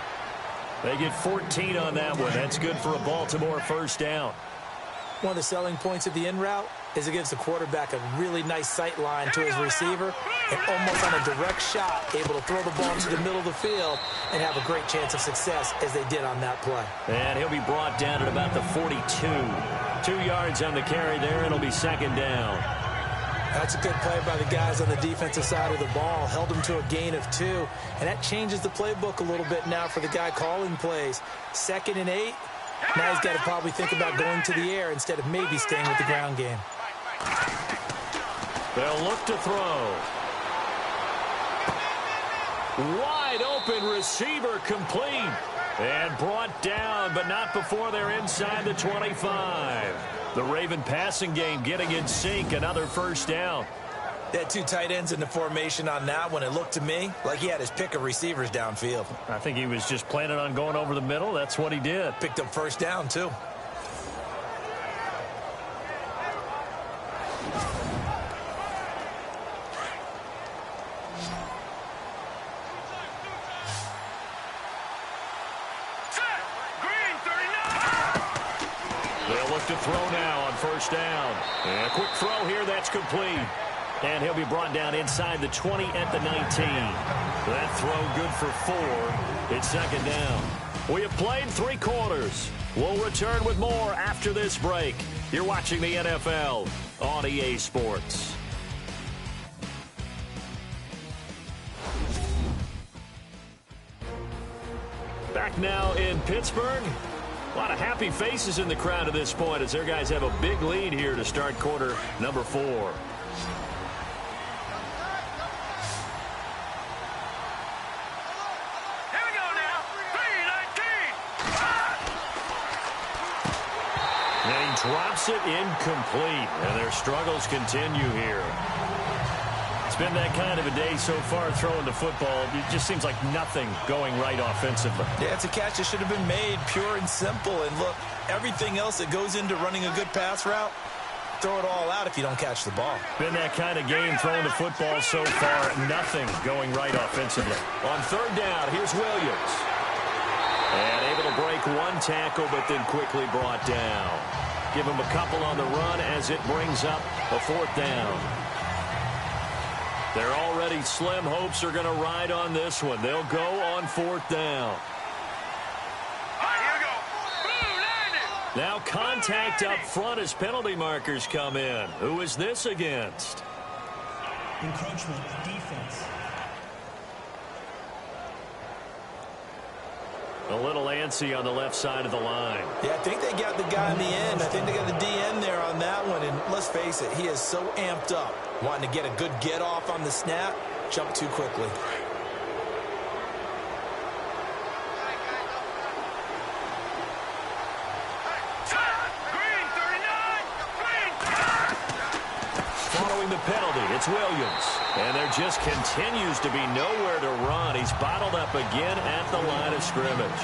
They get 14 on that one. That's good for a Baltimore first down. One of the selling points of the in route is it gives the quarterback a really nice sight line to his receiver and almost on a direct shot able to throw the ball into the middle of the field and have a great chance of success as they did on that play. And he'll be brought down at about the 42. 2 yards on the carry there. It'll be second down. That's a good play by the guys on the defensive side of the ball. Held them to a gain of 2. And that changes the playbook a little bit now for the guy calling plays. 2nd and 8. Now he's got to probably think about going to the air instead of maybe staying with the ground game. They'll look to throw. Wide open receiver complete. And brought down, but not before they're inside the 25. The Raven passing game getting in sync, another first down. They had two tight ends in the formation on that one. It looked to me like he had his pick of receivers downfield. I think he was just planning on going over the middle. That's what he did. Picked up first down, too. To throw now on first down. And a quick throw here, that's complete. And he'll be brought down inside the 20 at the 19. That throw good for 4. It's second down. We have played 3 quarters. We'll return with more after this break. You're watching the NFL on EA Sports. Back now in Pittsburgh. A lot of happy faces in the crowd at this point as their guys have a big lead here to start quarter number 4. Here we go now. 3-19. And he drops it incomplete, and their struggles continue here. It's been that kind of a day so far throwing the football. It just seems like nothing going right offensively. Yeah, it's a catch that should have been made, pure and simple. And look, everything else that goes into running a good pass route, throw it all out if you don't catch the ball. Been that kind of game throwing the football so far. Nothing going right offensively. On third down, here's Williams. And able to break one tackle, but then quickly brought down. Give him a couple on the run as it brings up a fourth down. Their already slim hopes are going to ride on this one. They'll go on fourth down. Now contact up front as penalty markers come in. Who is this against? Encroachment, defense. A little antsy on the left side of the line. Yeah, I think they got the guy in the end. I think they got the DN there on that one. And let's face it, he is so amped up, wanting to get a good get off on the snap, jump too quickly. Following the penalty, it's Williams. And there just continues to be nowhere to run. He's bottled up again at the line of scrimmage.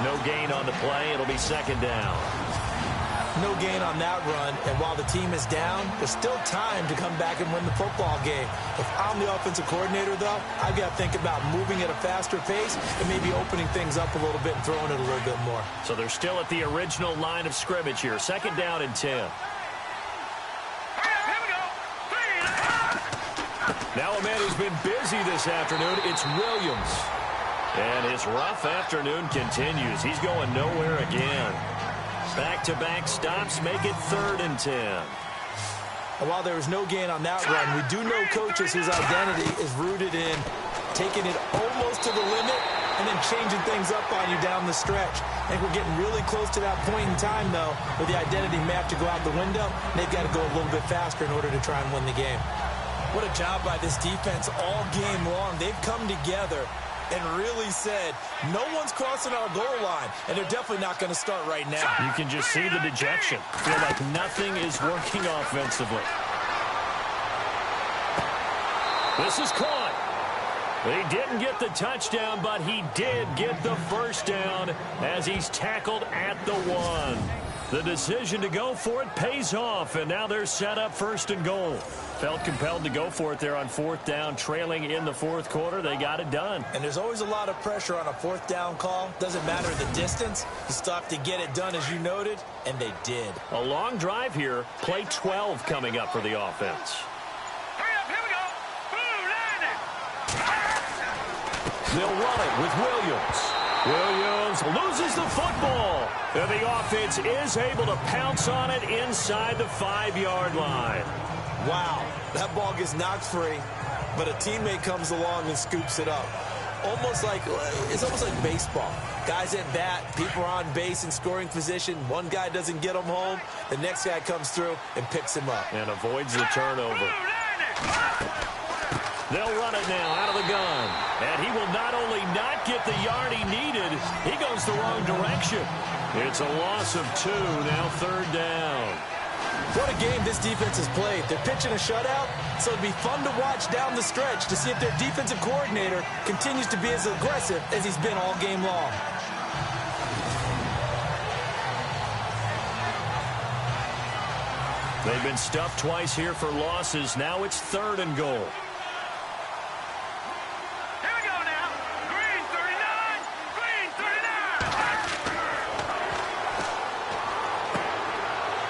No gain on the play. It'll be second down. No gain on that run, and while the team is down, there's still time to come back and win the football game. If I'm the offensive coordinator, though, I've got to think about moving at a faster pace and maybe opening things up a little bit and throwing it a little bit more. So they're still at the original line of scrimmage here. Second down and 10. Now a man who's been busy this afternoon, it's Williams. And his rough afternoon continues. He's going nowhere again. Back-to-back stops make it third and 10. And while there was no gain on that run, we do know coaches whose identity is rooted in taking it almost to the limit and then changing things up on you down the stretch. I think we're getting really close to that point in time, though, where the identity may have to go out the window, and they've got to go a little bit faster in order to try and win the game. What a job by this defense all game long. They've come together and really said, no one's crossing our goal line, and they're definitely not going to start right now. You can just see the dejection. Feel like nothing is working offensively. This is caught. He didn't get the touchdown, but he did get the first down as he's tackled at the 1. The decision to go for it pays off, and now they're set up first and goal. Felt compelled to go for it there on fourth down, trailing in the fourth quarter. They got it done. And there's always a lot of pressure on a fourth down call. Doesn't matter the distance. You still have to get it done, as you noted, and they did. A long drive here. Play 12 coming up for the offense. Hurry up, here we go. They'll run it with Williams. Williams loses the football. And the offense is able to pounce on it inside the 5-yard line. Wow, that ball gets knocked free, but a teammate comes along and scoops it up. It's almost like baseball. Guys at bat, people are on base in scoring position. One guy doesn't get him home. The next guy comes through and picks him up. And avoids the turnover. They'll run it now out of the gun. And he will not only not get the yard he needed, he goes the wrong direction. It's a loss of 2, now 3rd down. What a game this defense has played. They're pitching a shutout, so it'd be fun to watch down the stretch to see if their defensive coordinator continues to be as aggressive as he's been all game long. They've been stuffed twice here for losses. Now it's 3rd and goal. Here we go now. Green 39. Green 39.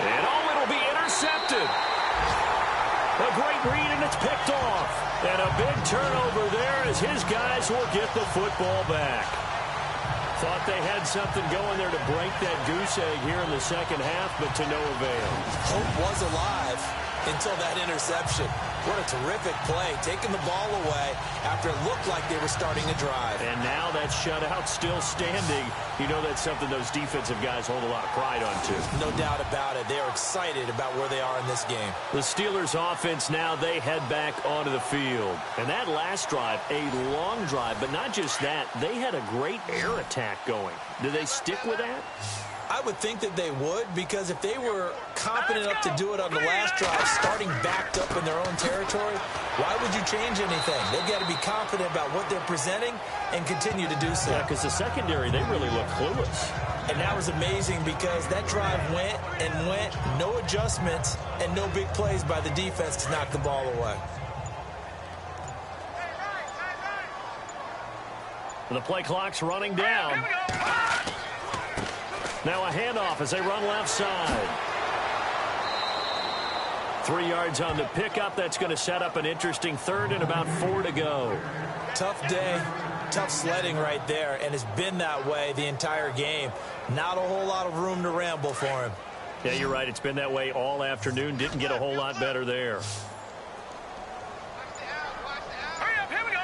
And it'll be intercepted. A great read, and it's picked off. And a big turnover there as his guys will get the football back. Thought they had something going there to break that goose egg here in the second half, but to no avail. Hope was alive until that interception. What a terrific play, taking the ball away after it looked like they were starting a drive. And now that shutout still standing. You know that's something those defensive guys hold a lot of pride on, too. No doubt about it. They are excited about where they are in this game. The Steelers offense now, they head back onto the field. And that last drive, a long drive, but not just that, they had a great air attack going. Do they stick with that? I would think that they would, because if they were confident enough to do it on the last drive, starting backed up in their own territory, why would you change anything? They've got to be confident about what they're presenting and continue to do so. Yeah, because the secondary, they really look clueless. And that was amazing because that drive went and went, no adjustments, and no big plays by the defense to knock the ball away. The play clock's running down. Now a handoff as they run left side. 3 yards on the pickup. That's going to set up an interesting 3rd and about 4 to go. Tough day, tough sledding right there, and it's been that way the entire game. Not a whole lot of room to ramble for him. Yeah, you're right. It's been that way all afternoon. Didn't get a whole lot better there. Hurry up, here we go.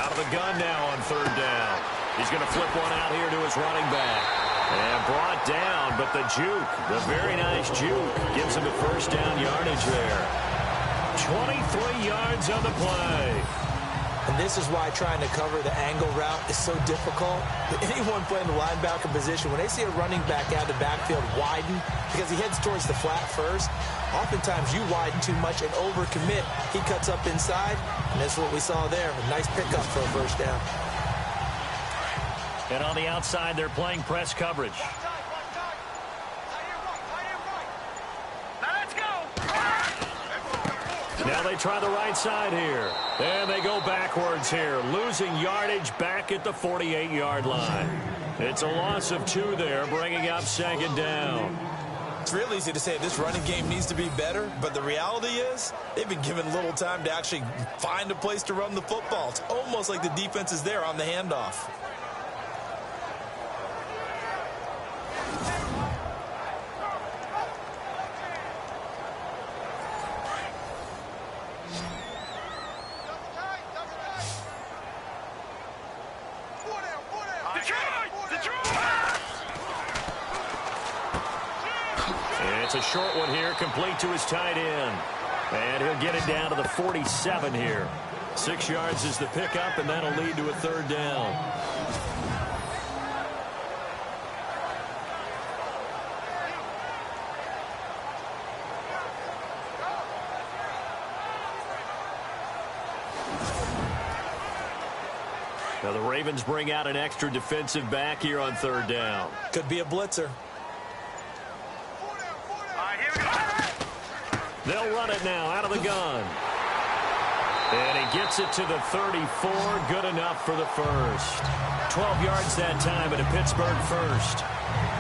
Out of the gun now on 3rd down. He's going to flip one out here to his running back. And brought down, but the juke, the very nice juke, gives him a 1st down yardage there. 23 yards on the play. And this is why trying to cover the angle route is so difficult. Anyone playing the linebacker position, when they see a running back out of the backfield widen, because he heads towards the flat first, oftentimes you widen too much and overcommit. He cuts up inside, and that's what we saw there. A nice pickup for a 1st down. And on the outside, they're playing press coverage. Now let's go. Now they try the right side here. And they go backwards here, losing yardage back at the 48-yard line. It's a loss of 2 there, bringing up 2nd down. It's real easy to say this running game needs to be better, but the reality is they've been given little time to actually find a place to run the football. It's almost like the defense is there on the handoff. It's a short one here, complete to his tight end. And he'll get it down to the 47 here. 6 yards is the pickup, and that'll lead to a 3rd down. Now the Ravens bring out an extra defensive back here on 3rd down. Could be a blitzer. They'll run it now out of the gun. And he gets it to the 34. Good enough for the 1st. 12 yards that time at a Pittsburgh 1st.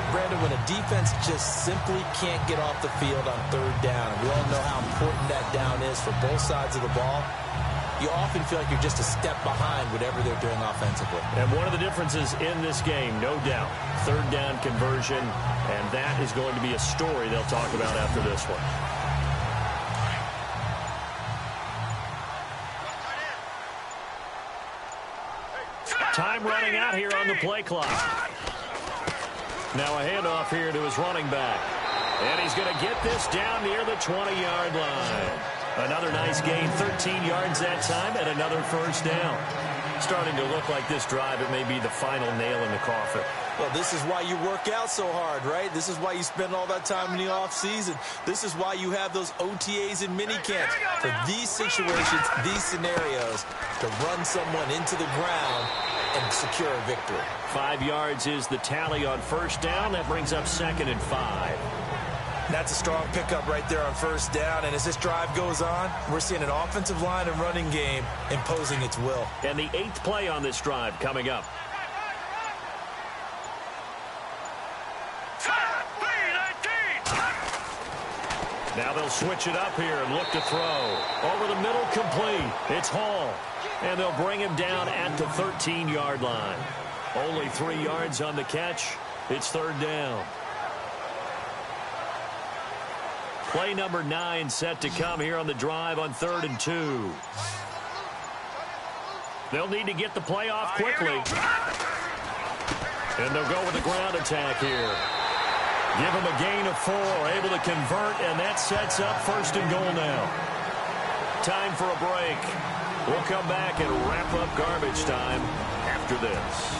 Brandon, when a defense just simply can't get off the field on 3rd down, we all know how important that down is for both sides of the ball, you often feel like you're just a step behind whatever they're doing offensively. And one of the differences in this game, no doubt, 3rd down conversion, and that is going to be a story they'll talk about after this one. Time running out here on the play clock. Now a handoff here to his running back. And he's going to get this down near the 20-yard line. Another nice gain, 13 yards that time, and another first down. Starting to look like this drive, it may be the final nail in the coffin. Well, this is why you work out so hard, right? This is why you spend all that time in the offseason. This is why you have those OTAs and mini camps. For these situations, these scenarios, to run someone into the ground and secure a victory. 5 yards is the tally on first down. That brings up 2nd and 5. That's a strong pickup right there on first down. And as this drive goes on, we're seeing an offensive line and running game imposing its will. And the 8th play on this drive coming up. Now they'll switch it up here and look to throw. Over the middle, complete. It's Hall. And they'll bring him down at the 13-yard line. Only 3 yards on the catch. It's 3rd down. Play number 9 set to come here on the drive on 3rd and 2. They'll need to get the play off quickly. And they'll go with the ground attack here. Give them a gain of 4, able to convert, and that sets up 1st and goal now. Time for a break. We'll come back and wrap up garbage time after this.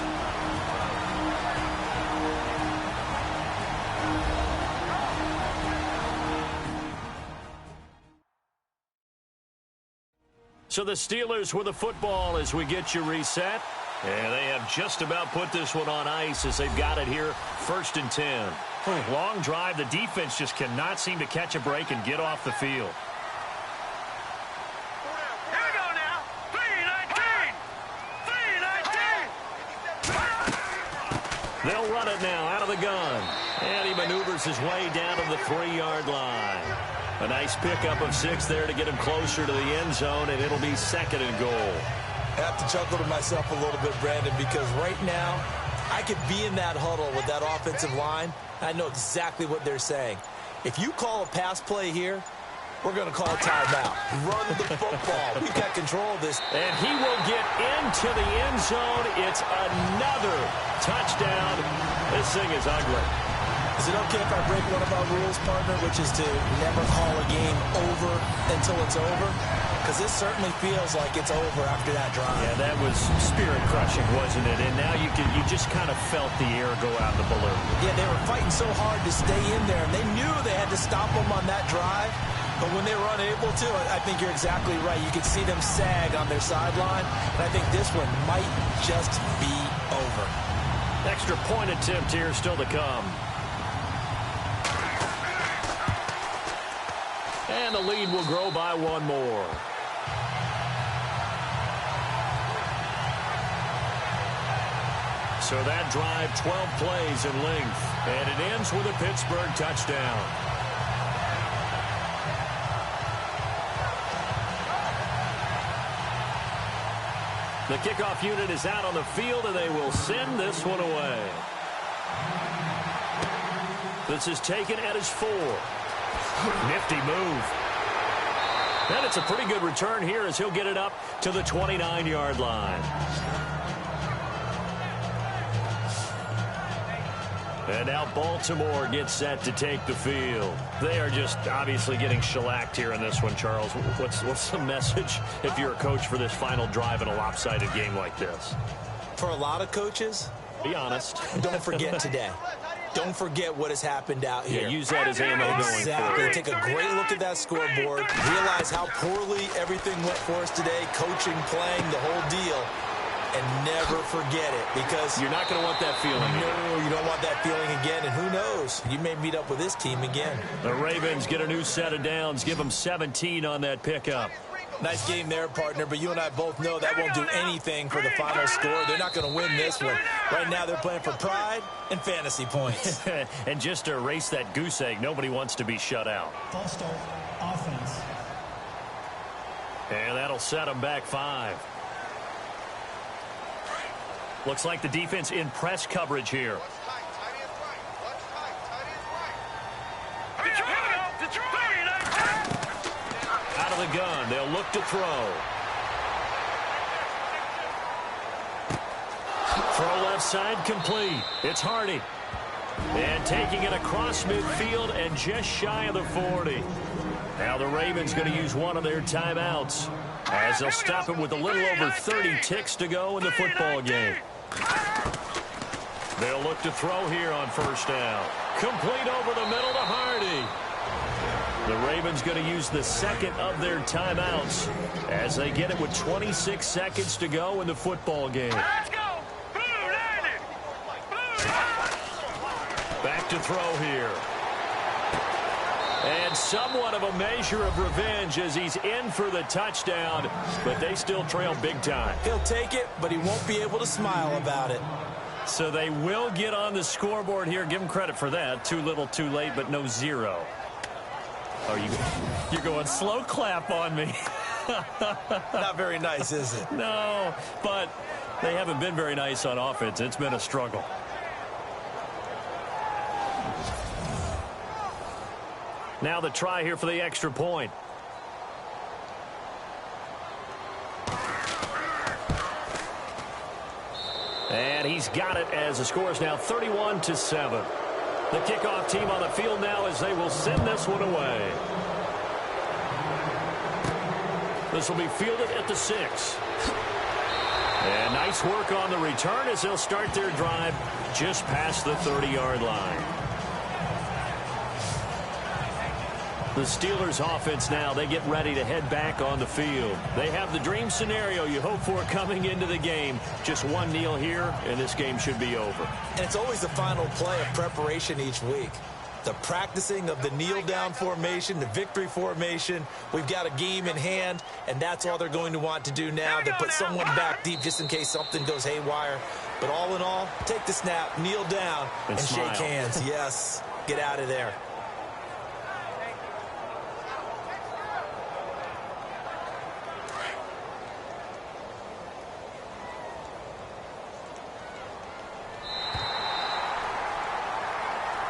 So the Steelers with the football as we get you reset. And they have just about put this one on ice as they've got it here, 1st and 10. Long drive. The defense just cannot seem to catch a break and get off the field. Here we go now. 3-19. 3-19. They'll run it now out of the gun. And he maneuvers his way down to the 3-yard line. A nice pickup of 6 there to get him closer to the end zone, and it'll be 2nd and goal. I have to chuckle to myself a little bit, Brandon, because right now I could be in that huddle with that offensive line. I know exactly what they're saying. If you call a pass play here, we're going to call a timeout. Run the football. We've got control of this. And he will get into the end zone. It's another touchdown. This thing is ugly. Is it okay if I break one of our rules, partner, which is to never call a game over until it's over? Because this certainly feels like it's over after that drive. Yeah, that was spirit-crushing, wasn't it? And now you just kind of felt the air go out of the balloon. Yeah, they were fighting so hard to stay in there, and they knew they had to stop them on that drive. But when they were unable to, I think you're exactly right. You could see them sag on their sideline, and I think this one might just be over. Extra point attempt here still to come. And the lead will grow by 1 more. So that drive, 12 plays in length. And it ends with a Pittsburgh touchdown. The kickoff unit is out on the field, and they will send this one away. This is taken at his 4. Nifty move. And it's a pretty good return here as he'll get it up to the 29-yard line. And now Baltimore gets set to take the field. They are just obviously getting shellacked here in this one, Charles. What's the message if you're a coach for this final drive in a lopsided game like this? For a lot of coaches, be honest. Don't forget today. Don't forget what has happened out here. Yeah, use that as ammo going exactly. forward. Take a great look at that scoreboard. Realize how poorly everything went for us today. Coaching, playing, the whole deal. And never forget it, because you're not going to want that feeling again. No, you don't want that feeling again. And who knows? You may meet up with this team again. The Ravens get a new set of downs. Give them 17 on that pickup. Nice game there, partner, but you and I both know that won't do anything for the final score. They're not going to win this one. Right now, they're playing for pride and fantasy points. And just to erase that goose egg, nobody wants to be shut out. False start, offense. And that'll set them back 5. Looks like the defense in press coverage here. Out of the gun, they'll look to throw. Throw left side complete. It's Hardy. And taking it across midfield and just shy of the 40. Now the Ravens going to use one of their timeouts as they'll stop it with a little over 30 ticks to go in the football game. They'll look to throw here on first down. Complete over the middle to Hardy. The Ravens going to use the second of their timeouts as they get it with 26 seconds to go in the football game. Let's go! Blue Lightning! Blue Lightning! Back to throw here. And somewhat of a measure of revenge as he's in for the touchdown, but they still trail big time. He'll take it, but he won't be able to smile about it. So they will get on the scoreboard here. Give them credit for that. Too little, too late, but no zero. Oh, you're going slow clap on me. Not very nice, is it? No, but they haven't been very nice on offense. It's been a struggle. Now the try here for the extra point. And he's got it as the score is now 31-7. The kickoff team on the field now as they will send this one away. This will be fielded at the 6. And nice work on the return as they'll start their drive just past the 30-yard line. The Steelers offense now, they get ready to head back on the field. They have the dream scenario you hope for coming into the game. Just one kneel here, and this game should be over. And it's always the final play of preparation each week. The practicing of the kneel-down formation, the victory formation. We've got a game in hand, and that's all they're going to want to do now. They put someone back deep just in case something goes haywire. But all in all, take the snap, kneel down, and shake hands. Yes, get out of there.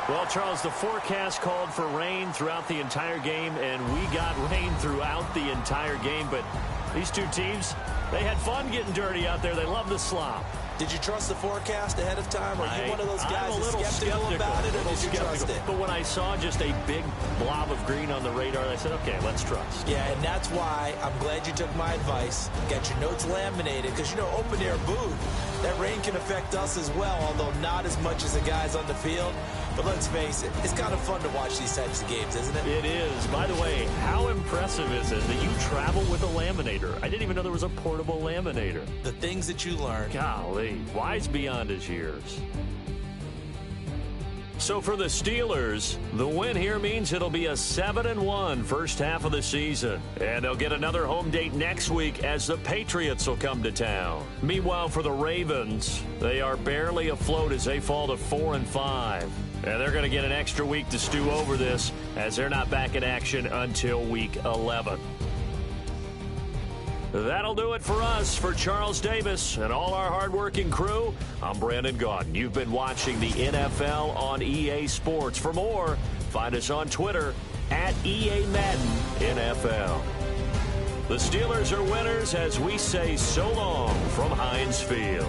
Well, Charles, the forecast called for rain throughout the entire game, and we got rain throughout the entire game. But these two teams, they had fun getting dirty out there. They love the slop. Did you trust the forecast ahead of time? Or are you one of those guys that's skeptical about it, or did you trust it? But when I saw just a big blob of green on the radar, I said, okay, let's trust. Yeah, and that's why I'm glad you took my advice. Get your notes laminated, because, you know, open-air booth, that rain can affect us as well, although not as much as the guys on the field. But let's face it, it's kind of fun to watch these types of games, isn't it? It is. By the way, how impressive is it that you travel with a laminator? I didn't even know there was a portable laminator. The things that you learn. Golly, wise beyond his years. So for the Steelers, the win here means it'll be a 7-1 first half of the season. And they'll get another home date next week as the Patriots will come to town. Meanwhile, for the Ravens, they are barely afloat as they fall to 4-5. And they're going to get an extra week to stew over this as they're not back in action until week 11. That'll do it for us. For Charles Davis and all our hardworking crew, I'm Brandon Gaudin. You've been watching the NFL on EA Sports. For more, find us on Twitter at EA Madden NFL. The Steelers are winners as we say so long from Heinz Field.